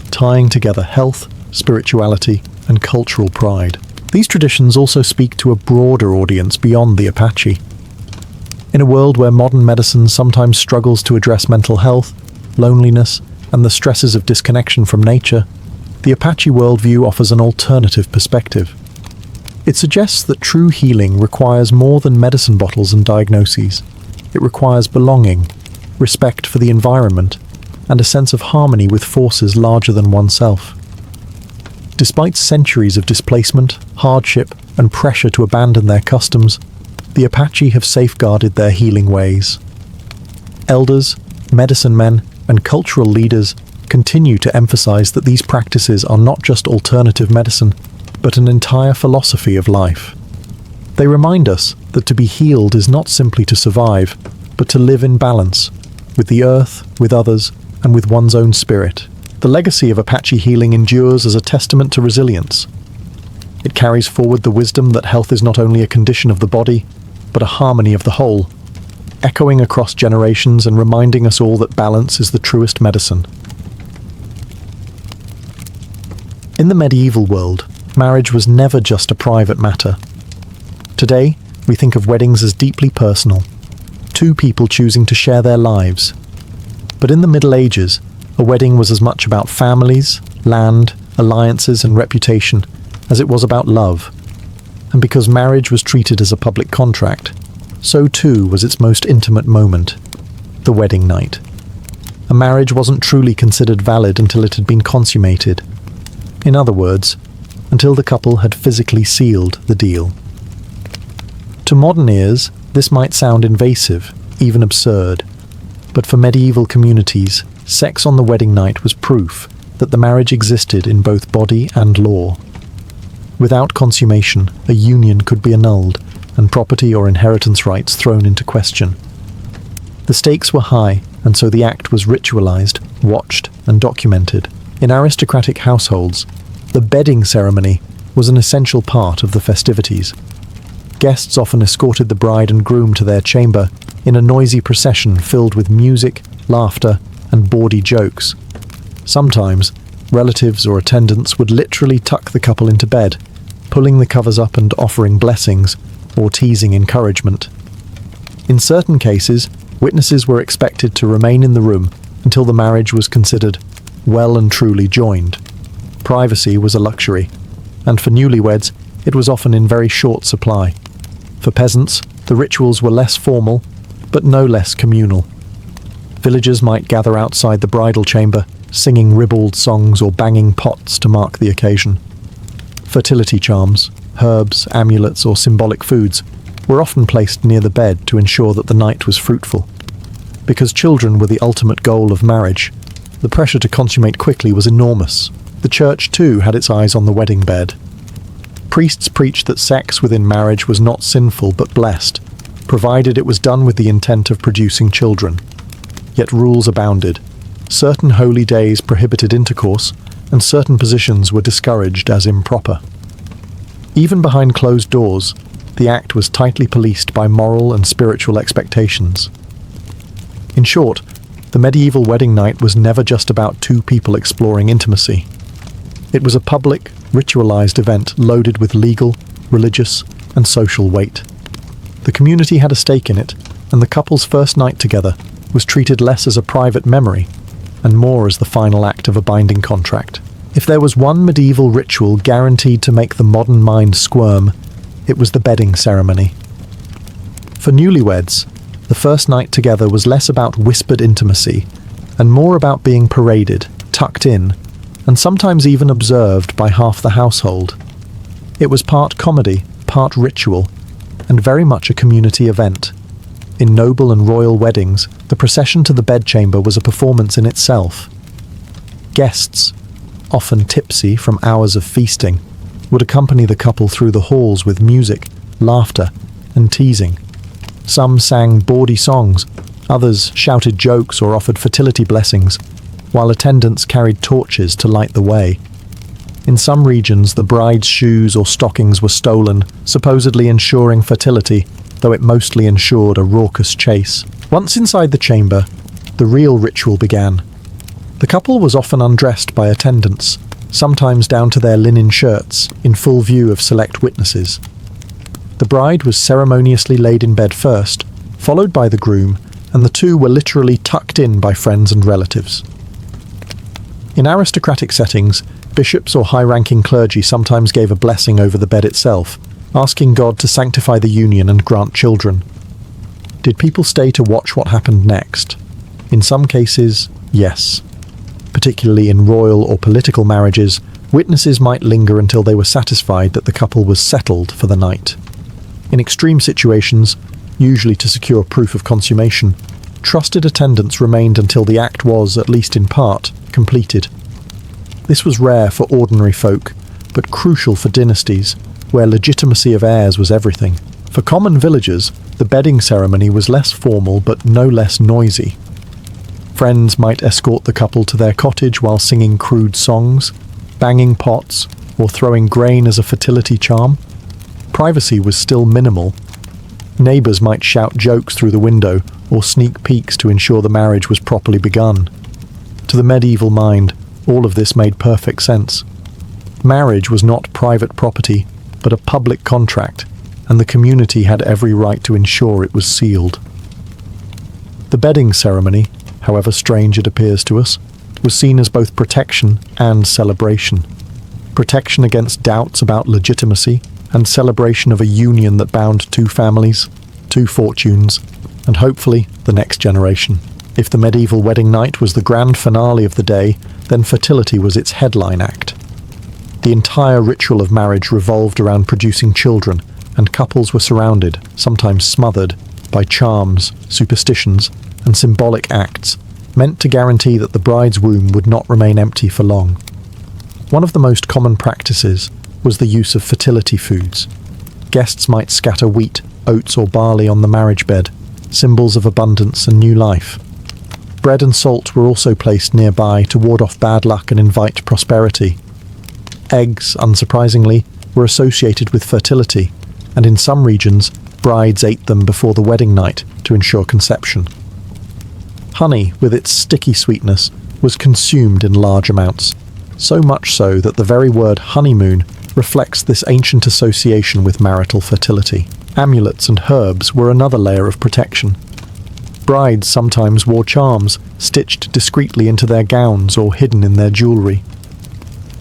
[SPEAKER 1] tying together health, spirituality, and cultural pride. These traditions also speak to a broader audience beyond the Apache. In a world where modern medicine sometimes struggles to address mental health, loneliness, and the stresses of disconnection from nature, the Apache worldview offers an alternative perspective. It suggests that true healing requires more than medicine bottles and diagnoses. It requires belonging, respect for the environment, and a sense of harmony with forces larger than oneself. Despite centuries of displacement, hardship, and pressure to abandon their customs, the Apache have safeguarded their healing ways. Elders, medicine men, and cultural leaders continue to emphasize that these practices are not just alternative medicine, but an entire philosophy of life. They remind us that to be healed is not simply to survive, but to live in balance, with the earth, with others, and with one's own spirit. The legacy of Apache healing endures as a testament to resilience. It carries forward the wisdom that health is not only a condition of the body, but a harmony of the whole, echoing across generations and reminding us all that balance is the truest medicine. In the medieval world, marriage was never just a private matter. Today, we think of weddings as deeply personal, two people choosing to share their lives. But in the Middle Ages, a wedding was as much about families, land, alliances and reputation as it was about love. And because marriage was treated as a public contract, so too was its most intimate moment, the wedding night. A marriage wasn't truly considered valid until it had been consummated. In other words, until the couple had physically sealed the deal. To modern ears, this might sound invasive, even absurd, but for medieval communities, sex on the wedding night was proof that the marriage existed in both body and law. Without consummation, a union could be annulled and property or inheritance rights thrown into question. The stakes were high, and so the act was ritualized, watched, and documented. In aristocratic households, the bedding ceremony was an essential part of the festivities. Guests often escorted the bride and groom to their chamber in a noisy procession filled with music, laughter, and bawdy jokes. Sometimes, relatives or attendants would literally tuck the couple into bed, pulling the covers up and offering blessings or teasing encouragement. In certain cases, witnesses were expected to remain in the room until the marriage was considered well and truly joined. Privacy was a luxury, and for newlyweds, it was often in very short supply. For peasants, the rituals were less formal, but no less communal. Villagers might gather outside the bridal chamber, singing ribald songs or banging pots to mark the occasion. Fertility charms, herbs, amulets, or symbolic foods were often placed near the bed to ensure that the night was fruitful. Because children were the ultimate goal of marriage, the pressure to consummate quickly was enormous. The church, too, had its eyes on the wedding bed. Priests preached that sex within marriage was not sinful but blessed, provided it was done with the intent of producing children. Yet rules abounded. Certain holy days prohibited intercourse, and certain positions were discouraged as improper. Even behind closed doors, the act was tightly policed by moral and spiritual expectations. In short, the medieval wedding night was never just about two people exploring intimacy. It was a public, ritualized event loaded with legal, religious, and social weight. The community had a stake in it, and the couple's first night together was treated less as a private memory and more as the final act of a binding contract. If there was one medieval ritual guaranteed to make the modern mind squirm, it was the bedding ceremony. For newlyweds, the first night together was less about whispered intimacy and more about being paraded, tucked in, and sometimes even observed by half the household. It was part comedy, part ritual, and very much a community event. In noble and royal weddings, the procession to the bedchamber was a performance in itself. Guests, often tipsy from hours of feasting, would accompany the couple through the halls with music, laughter, and teasing. Some sang bawdy songs, others shouted jokes or offered fertility blessings, while attendants carried torches to light the way. In some regions, the bride's shoes or stockings were stolen, supposedly ensuring fertility, though it mostly ensured a raucous chase. Once inside the chamber, the real ritual began. The couple was often undressed by attendants, sometimes down to their linen shirts, in full view of select witnesses. The bride was ceremoniously laid in bed first, followed by the groom, and the two were literally tucked in by friends and relatives. In aristocratic settings, bishops or high-ranking clergy sometimes gave a blessing over the bed itself, asking God to sanctify the union and grant children. Did people stay to watch what happened next? In some cases, yes. Particularly in royal or political marriages, witnesses might linger until they were satisfied that the couple was settled for the night. In extreme situations, usually to secure proof of consummation, trusted attendants remained until the act was, at least in part, completed. This was rare for ordinary folk, but crucial for dynasties, where legitimacy of heirs was everything. For common villagers, the bedding ceremony was less formal but no less noisy. Friends might escort the couple to their cottage while singing crude songs, banging pots, or throwing grain as a fertility charm. Privacy was still minimal. Neighbours might shout jokes through the window or sneak peeks to ensure the marriage was properly begun. To the medieval mind, all of this made perfect sense. Marriage was not private property, but a public contract, and the community had every right to ensure it was sealed. The bedding ceremony, however strange it appears to us, was seen as both protection and celebration. protection against doubts about legitimacy, and celebration of a union that bound two families, two fortunes, and hopefully the next generation. If the medieval wedding night was the grand finale of the day, then fertility was its headline act. The entire ritual of marriage revolved around producing children, and couples were surrounded, sometimes smothered, by charms, superstitions, and symbolic acts, meant to guarantee that the bride's womb would not remain empty for long. One of the most common practices was the use of fertility foods. Guests might scatter wheat, oats or barley on the marriage bed, symbols of abundance and new life. Bread and salt were also placed nearby to ward off bad luck and invite prosperity. Eggs, unsurprisingly, were associated with fertility, and in some regions, brides ate them before the wedding night to ensure conception. Honey, with its sticky sweetness, was consumed in large amounts, so much so that the very word honeymoon reflects this ancient association with marital fertility. Amulets and herbs were another layer of protection. Brides sometimes wore charms, stitched discreetly into their gowns or hidden in their jewellery.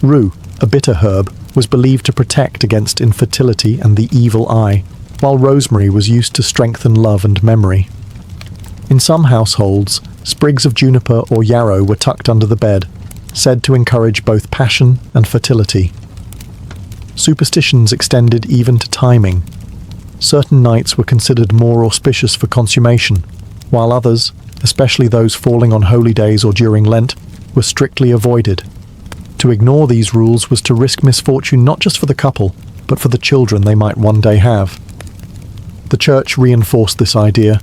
[SPEAKER 1] Rue, a bitter herb, was believed to protect against infertility and the evil eye, while rosemary was used to strengthen love and memory. In some households, sprigs of juniper or yarrow were tucked under the bed, said to encourage both passion and fertility. Superstitions extended even to timing. Certain nights were considered more auspicious for consummation, while others, especially those falling on holy days or during Lent, were strictly avoided. To ignore these rules was to risk misfortune not just for the couple, but for the children they might one day have. The Church reinforced this idea,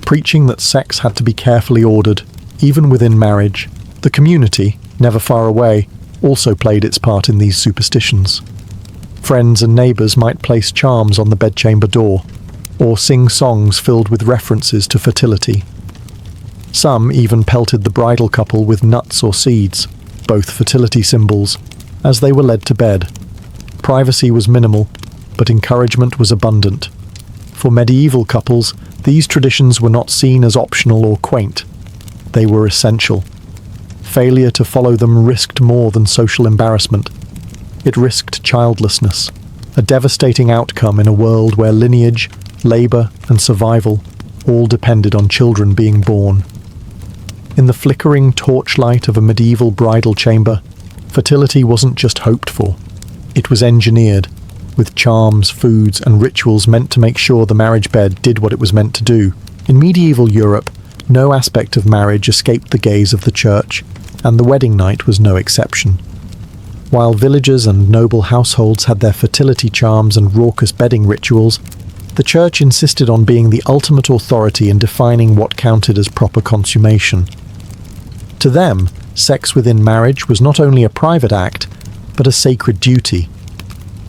[SPEAKER 1] preaching that sex had to be carefully ordered, even within marriage. The community, never far away, also played its part in these superstitions. Friends and neighbours might place charms on the bedchamber door, or sing songs filled with references to fertility. Some even pelted the bridal couple with nuts or seeds, both fertility symbols, as they were led to bed. Privacy was minimal, but encouragement was abundant. For medieval couples, these traditions were not seen as optional or quaint. They were essential. Failure to follow them risked more than social embarrassment. It risked childlessness, a devastating outcome in a world where lineage, labour and survival all depended on children being born. In the flickering torchlight of a medieval bridal chamber, fertility wasn't just hoped for. It was engineered, with charms, foods and rituals meant to make sure the marriage bed did what it was meant to do. In medieval Europe, no aspect of marriage escaped the gaze of the Church, and the wedding night was no exception. While villages and noble households had their fertility charms and raucous bedding rituals, the Church insisted on being the ultimate authority in defining what counted as proper consummation. To them, sex within marriage was not only a private act, but a sacred duty.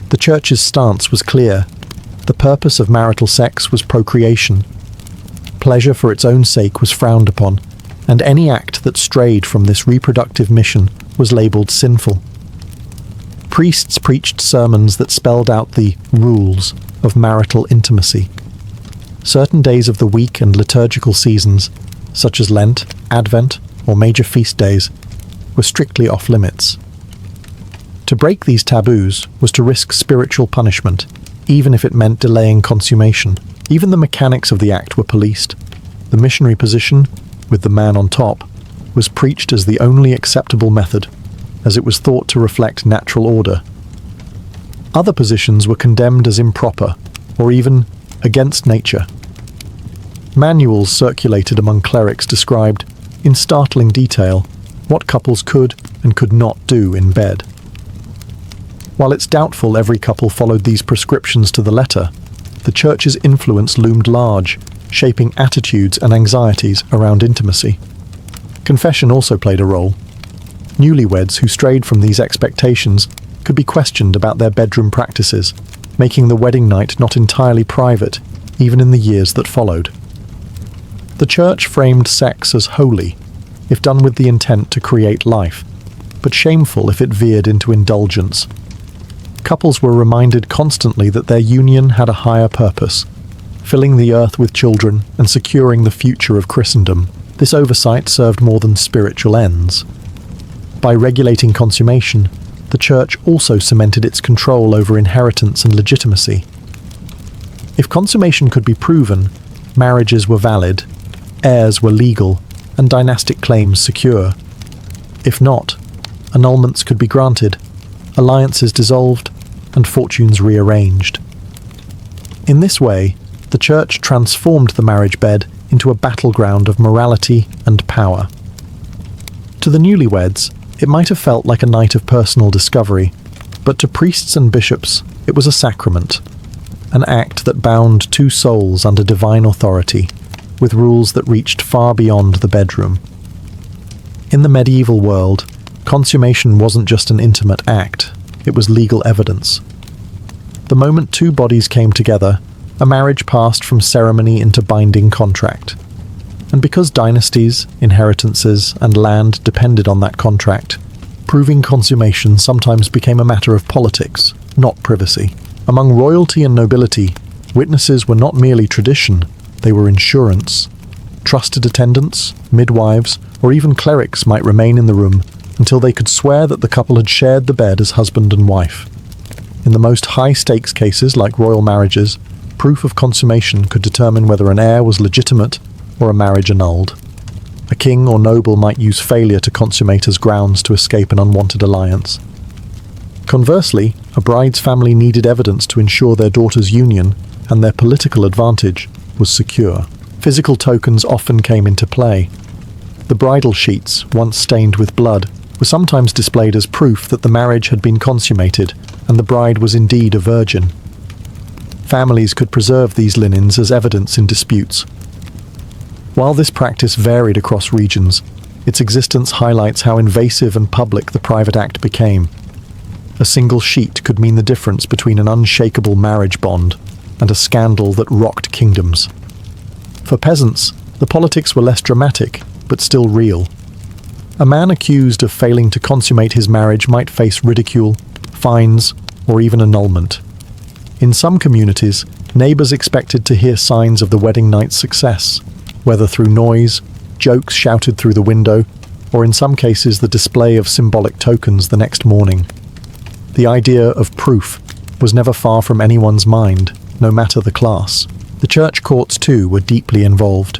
[SPEAKER 1] The Church's stance was clear. The purpose of marital sex was procreation. Pleasure for its own sake was frowned upon, and any act that strayed from this reproductive mission was labelled sinful. Priests preached sermons that spelled out the rules of marital intimacy. Certain days of the week and liturgical seasons, such as Lent, Advent, or major feast days, were strictly off limits. To break these taboos was to risk spiritual punishment, even if it meant delaying consummation. Even the mechanics of the act were policed. The missionary position, with the man on top, was preached as the only acceptable method, as it was thought to reflect natural order. Other positions were condemned as improper, or even against nature. Manuals circulated among clerics described, in startling detail, what couples could and could not do in bed. While it's doubtful every couple followed these prescriptions to the letter, the Church's influence loomed large, shaping attitudes and anxieties around intimacy. Confession also played a role. Newlyweds who strayed from these expectations could be questioned about their bedroom practices, making the wedding night not entirely private, even in the years that followed. The Church framed sex as holy, if done with the intent to create life, but shameful if it veered into indulgence. Couples were reminded constantly that their union had a higher purpose, filling the earth with children and securing the future of Christendom. This oversight served more than spiritual ends. By regulating consummation, the Church also cemented its control over inheritance and legitimacy. If consummation could be proven, marriages were valid, heirs were legal, and dynastic claims secure. If not, annulments could be granted, alliances dissolved, and fortunes rearranged. In this way, the Church transformed the marriage bed into a battleground of morality and power. To the newlyweds, it might have felt like a night of personal discovery, but to priests and bishops, it was a sacrament, an act that bound two souls under divine authority, with rules that reached far beyond the bedroom. In the medieval world, consummation wasn't just an intimate act, it was legal evidence. The moment two bodies came together, a marriage passed from ceremony into binding contract. And because dynasties, inheritances, and land depended on that contract, proving consummation sometimes became a matter of politics, not privacy. Among royalty and nobility, witnesses were not merely tradition, they were insurance. Trusted attendants, midwives, or even clerics might remain in the room until they could swear that the couple had shared the bed as husband and wife. In the most high-stakes cases, like royal marriages, proof of consummation could determine whether an heir was legitimate or a marriage annulled. A king or noble might use failure to consummate as grounds to escape an unwanted alliance. Conversely, a bride's family needed evidence to ensure their daughter's union and their political advantage was secure. Physical tokens often came into play. The bridal sheets, once stained with blood, were sometimes displayed as proof that the marriage had been consummated and the bride was indeed a virgin. Families could preserve these linens as evidence in disputes. While this practice varied across regions, its existence highlights how invasive and public the private act became. A single sheet could mean the difference between an unshakable marriage bond and a scandal that rocked kingdoms. For peasants, the politics were less dramatic, but still real. A man accused of failing to consummate his marriage might face ridicule, fines, or even annulment. In some communities, neighbours expected to hear signs of the wedding night's success, whether through noise, jokes shouted through the window, or in some cases the display of symbolic tokens the next morning. The idea of proof was never far from anyone's mind, no matter the class. The church courts, too, were deeply involved.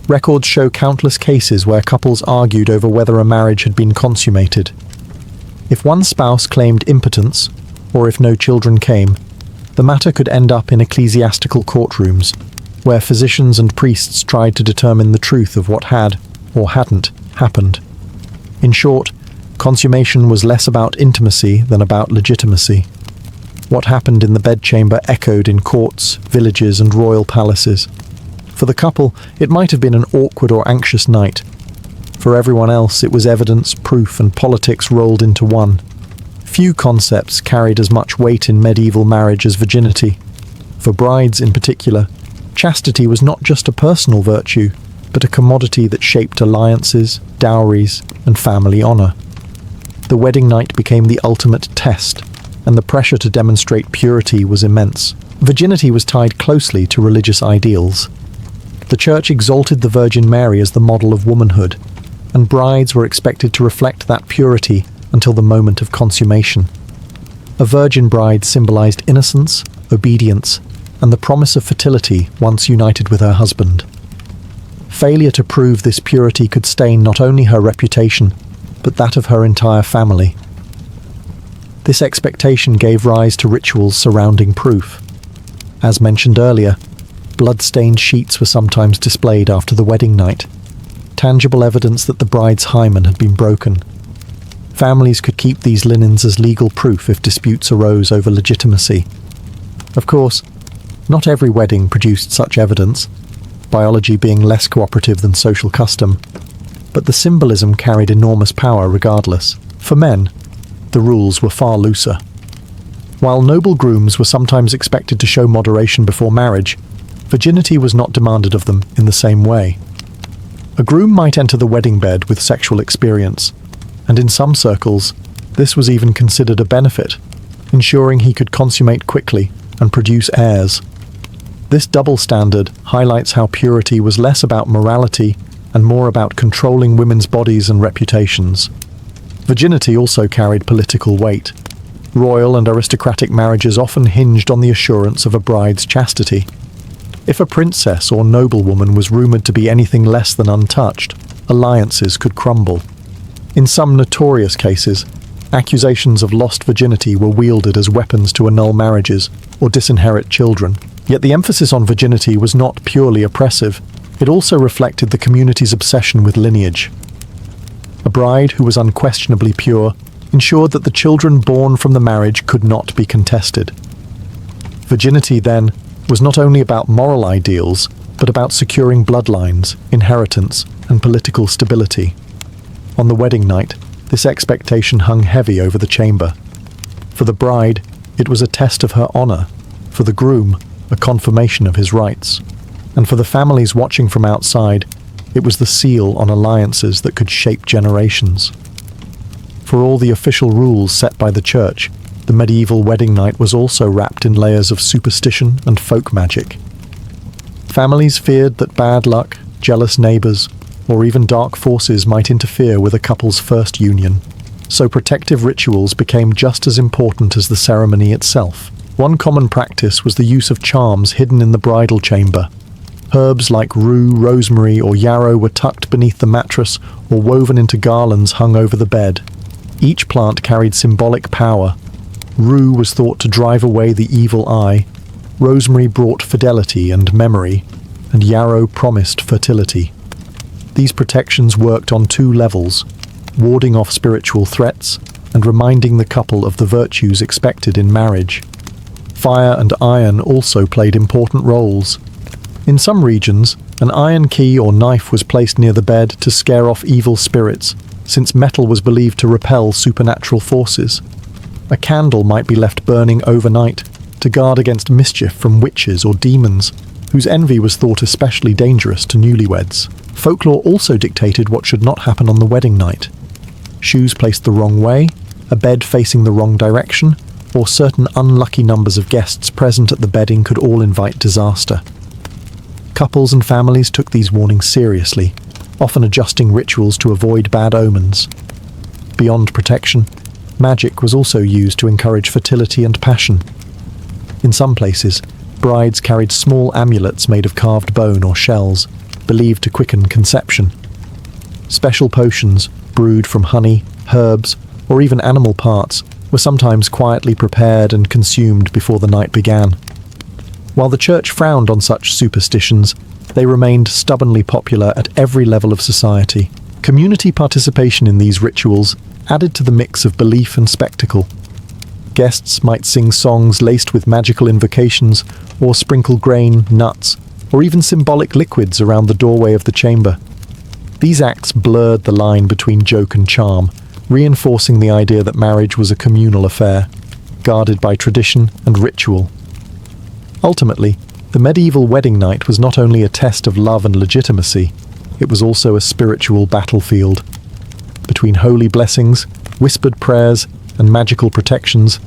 [SPEAKER 1] Records show countless cases where couples argued over whether a marriage had been consummated. If one spouse claimed impotence, or if no children came, the matter could end up in ecclesiastical courtrooms, where physicians and priests tried to determine the truth of what had, or hadn't, happened. In short, consummation was less about intimacy than about legitimacy. What happened in the bedchamber echoed in courts, villages, and royal palaces. For the couple, it might have been an awkward or anxious night. For everyone else, it was evidence, proof, and politics rolled into one. Few concepts carried as much weight in medieval marriage as virginity. For brides in particular, chastity was not just a personal virtue, but a commodity that shaped alliances, dowries, and family honour. The wedding night became the ultimate test, and the pressure to demonstrate purity was immense. Virginity was tied closely to religious ideals. The Church exalted the Virgin Mary as the model of womanhood, and brides were expected to reflect that purity until the moment of consummation. A virgin bride symbolized innocence, obedience, and the promise of fertility once united with her husband. Failure to prove this purity could stain not only her reputation, but that of her entire family. This expectation gave rise to rituals surrounding proof. As mentioned earlier, blood-stained sheets were sometimes displayed after the wedding night, tangible evidence that the bride's hymen had been broken. Families could keep these linens as legal proof if disputes arose over legitimacy. Of course, not every wedding produced such evidence, biology being less cooperative than social custom, but the symbolism carried enormous power regardless. For men, the rules were far looser. While noble grooms were sometimes expected to show moderation before marriage, virginity was not demanded of them in the same way. A groom might enter the wedding bed with sexual experience, and in some circles, this was even considered a benefit, ensuring he could consummate quickly and produce heirs. This double standard highlights how purity was less about morality and more about controlling women's bodies and reputations. Virginity also carried political weight. Royal and aristocratic marriages often hinged on the assurance of a bride's chastity. If a princess or noblewoman was rumoured to be anything less than untouched, alliances could crumble. In some notorious cases, accusations of lost virginity were wielded as weapons to annul marriages or disinherit children. Yet the emphasis on virginity was not purely oppressive. It also reflected the community's obsession with lineage. A bride who was unquestionably pure ensured that the children born from the marriage could not be contested. Virginity, then, was not only about moral ideals, but about securing bloodlines, inheritance, and political stability. On the wedding night, this expectation hung heavy over the chamber. For the bride, it was a test of her honour. For the groom, a confirmation of his rights. And for the families watching from outside, it was the seal on alliances that could shape generations. For all the official rules set by the church, the medieval wedding night was also wrapped in layers of superstition and folk magic. Families feared that bad luck, jealous neighbours, or even dark forces might interfere with a couple's first union, so protective rituals became just as important as the ceremony itself. One common practice was the use of charms hidden in the bridal chamber. Herbs like rue, rosemary, or yarrow were tucked beneath the mattress or woven into garlands hung over the bed. Each plant carried symbolic power. Rue was thought to drive away the evil eye, rosemary brought fidelity and memory, and yarrow promised fertility. These protections worked on two levels, warding off spiritual threats and reminding the couple of the virtues expected in marriage. Fire and iron also played important roles. In some regions, an iron key or knife was placed near the bed to scare off evil spirits, since metal was believed to repel supernatural forces. A candle might be left burning overnight to guard against mischief from witches or demons, whose envy was thought especially dangerous to newlyweds. Folklore also dictated what should not happen on the wedding night. Shoes placed the wrong way, a bed facing the wrong direction, or certain unlucky numbers of guests present at the bedding could all invite disaster. Couples and families took these warnings seriously, often adjusting rituals to avoid bad omens. Beyond protection, magic was also used to encourage fertility and passion. In some places, brides carried small amulets made of carved bone or shells, believed to quicken conception. Special potions, brewed from honey, herbs, or even animal parts, were sometimes quietly prepared and consumed before the night began. While the church frowned on such superstitions, they remained stubbornly popular at every level of society. Community participation in these rituals added to the mix of belief and spectacle. Guests might sing songs laced with magical invocations, or sprinkle grain, nuts, or even symbolic liquids around the doorway of the chamber. These acts blurred the line between joke and charm, reinforcing the idea that marriage was a communal affair, guarded by tradition and ritual. Ultimately, the medieval wedding night was not only a test of love and legitimacy, it was also a spiritual battlefield. Between holy blessings, whispered prayers, and magical protections,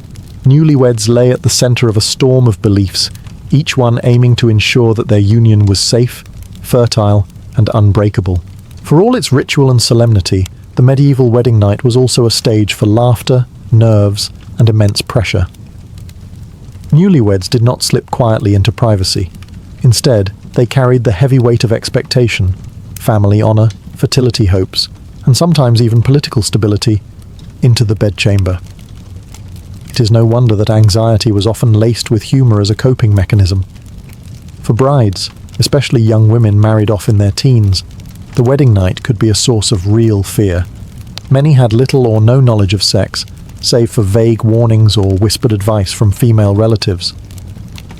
[SPEAKER 1] newlyweds lay at the centre of a storm of beliefs, each one aiming to ensure that their union was safe, fertile, and unbreakable. For all its ritual and solemnity, the medieval wedding night was also a stage for laughter, nerves, and immense pressure. Newlyweds did not slip quietly into privacy. Instead, they carried the heavy weight of expectation, family honour, fertility hopes, and sometimes even political stability, into the bedchamber. It is no wonder that anxiety was often laced with humour as a coping mechanism. For brides, especially young women married off in their teens, the wedding night could be a source of real fear. Many had little or no knowledge of sex, save for vague warnings or whispered advice from female relatives.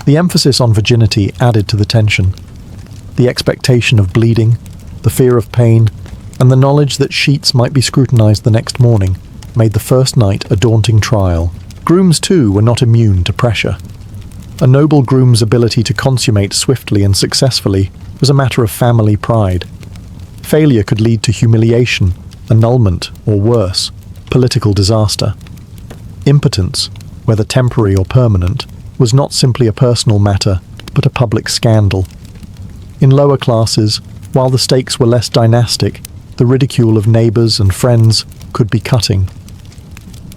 [SPEAKER 1] The emphasis on virginity added to the tension. The expectation of bleeding, the fear of pain, and the knowledge that sheets might be scrutinised the next morning made the first night a daunting trial. Grooms, too, were not immune to pressure. A noble groom's ability to consummate swiftly and successfully was a matter of family pride. Failure could lead to humiliation, annulment, or worse, political disaster. Impotence, whether temporary or permanent, was not simply a personal matter, but a public scandal. In lower classes, while the stakes were less dynastic, the ridicule of neighbours and friends could be cutting.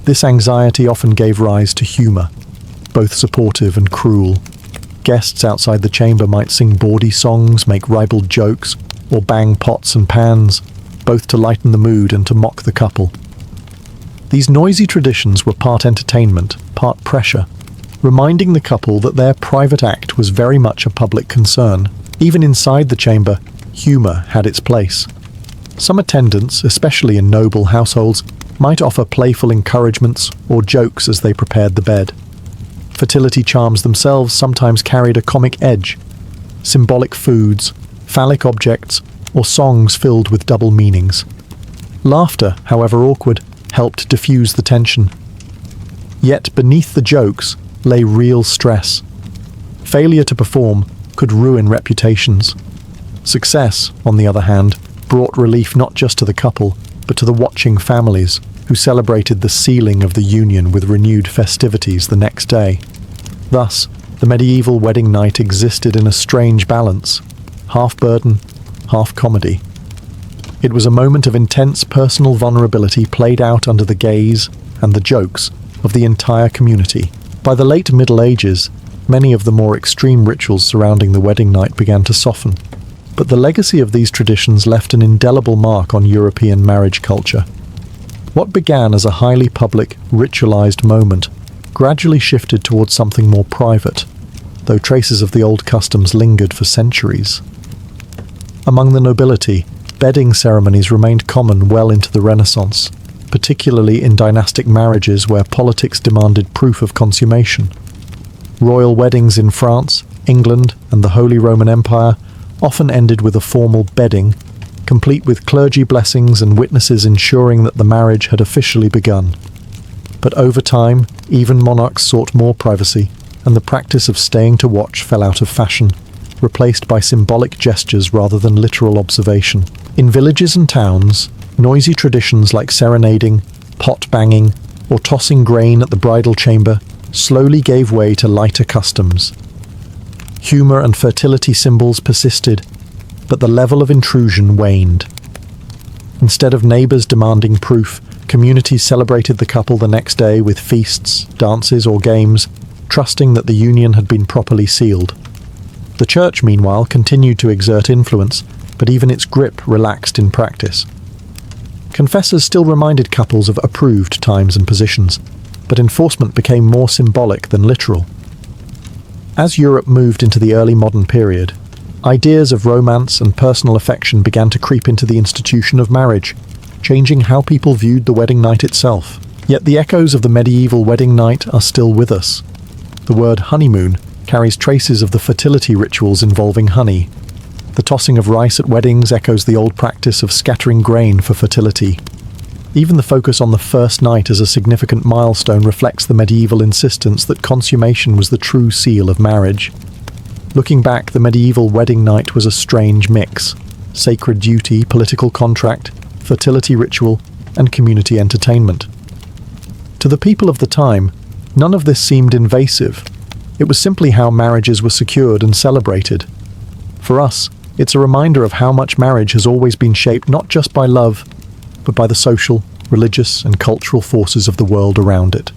[SPEAKER 1] This anxiety often gave rise to humour, both supportive and cruel. Guests outside the chamber might sing bawdy songs, make ribald jokes, or bang pots and pans, both to lighten the mood and to mock the couple. These noisy traditions were part entertainment, part pressure, reminding the couple that their private act was very much a public concern. Even inside the chamber, humour had its place. Some attendants, especially in noble households, might offer playful encouragements or jokes as they prepared the bed. Fertility charms themselves sometimes carried a comic edge. Symbolic foods, phallic objects, or songs filled with double meanings. Laughter, however awkward, helped diffuse the tension. Yet beneath the jokes lay real stress. Failure to perform could ruin reputations. Success, on the other hand, brought relief not just to the couple, but to the watching families, who celebrated the sealing of the union with renewed festivities the next day. Thus, the medieval wedding night existed in a strange balance, half burden, half comedy. It was a moment of intense personal vulnerability played out under the gaze and the jokes of the entire community. By the late Middle Ages, many of the more extreme rituals surrounding the wedding night began to soften, but the legacy of these traditions left an indelible mark on European marriage culture. What began as a highly public, ritualized moment gradually shifted towards something more private, though traces of the old customs lingered for centuries. Among the nobility, bedding ceremonies remained common well into the Renaissance, particularly in dynastic marriages where politics demanded proof of consummation. Royal weddings in France, England, and the Holy Roman Empire often ended with a formal bedding, complete with clergy blessings and witnesses ensuring that the marriage had officially begun. But over time, even monarchs sought more privacy, and the practice of staying to watch fell out of fashion, replaced by symbolic gestures rather than literal observation. In villages and towns, noisy traditions like serenading, pot banging, or tossing grain at the bridal chamber slowly gave way to lighter customs. Humour and fertility symbols persisted, but the level of intrusion waned. Instead of neighbours demanding proof, communities celebrated the couple the next day with feasts, dances, or games, trusting that the union had been properly sealed. The church, meanwhile, continued to exert influence, but even its grip relaxed in practice. Confessors still reminded couples of approved times and positions, but enforcement became more symbolic than literal. As Europe moved into the early modern period, ideas of romance and personal affection began to creep into the institution of marriage, changing how people viewed the wedding night itself. Yet the echoes of the medieval wedding night are still with us. The word honeymoon carries traces of the fertility rituals involving honey. The tossing of rice at weddings echoes the old practice of scattering grain for fertility. Even the focus on the first night as a significant milestone reflects the medieval insistence that consummation was the true seal of marriage. Looking back, the medieval wedding night was a strange mix: sacred duty, political contract, fertility ritual, and community entertainment. To the people of the time, none of this seemed invasive. It was simply how marriages were secured and celebrated. For us, it's a reminder of how much marriage has always been shaped not just by love, but by the social, religious, and cultural forces of the world around it.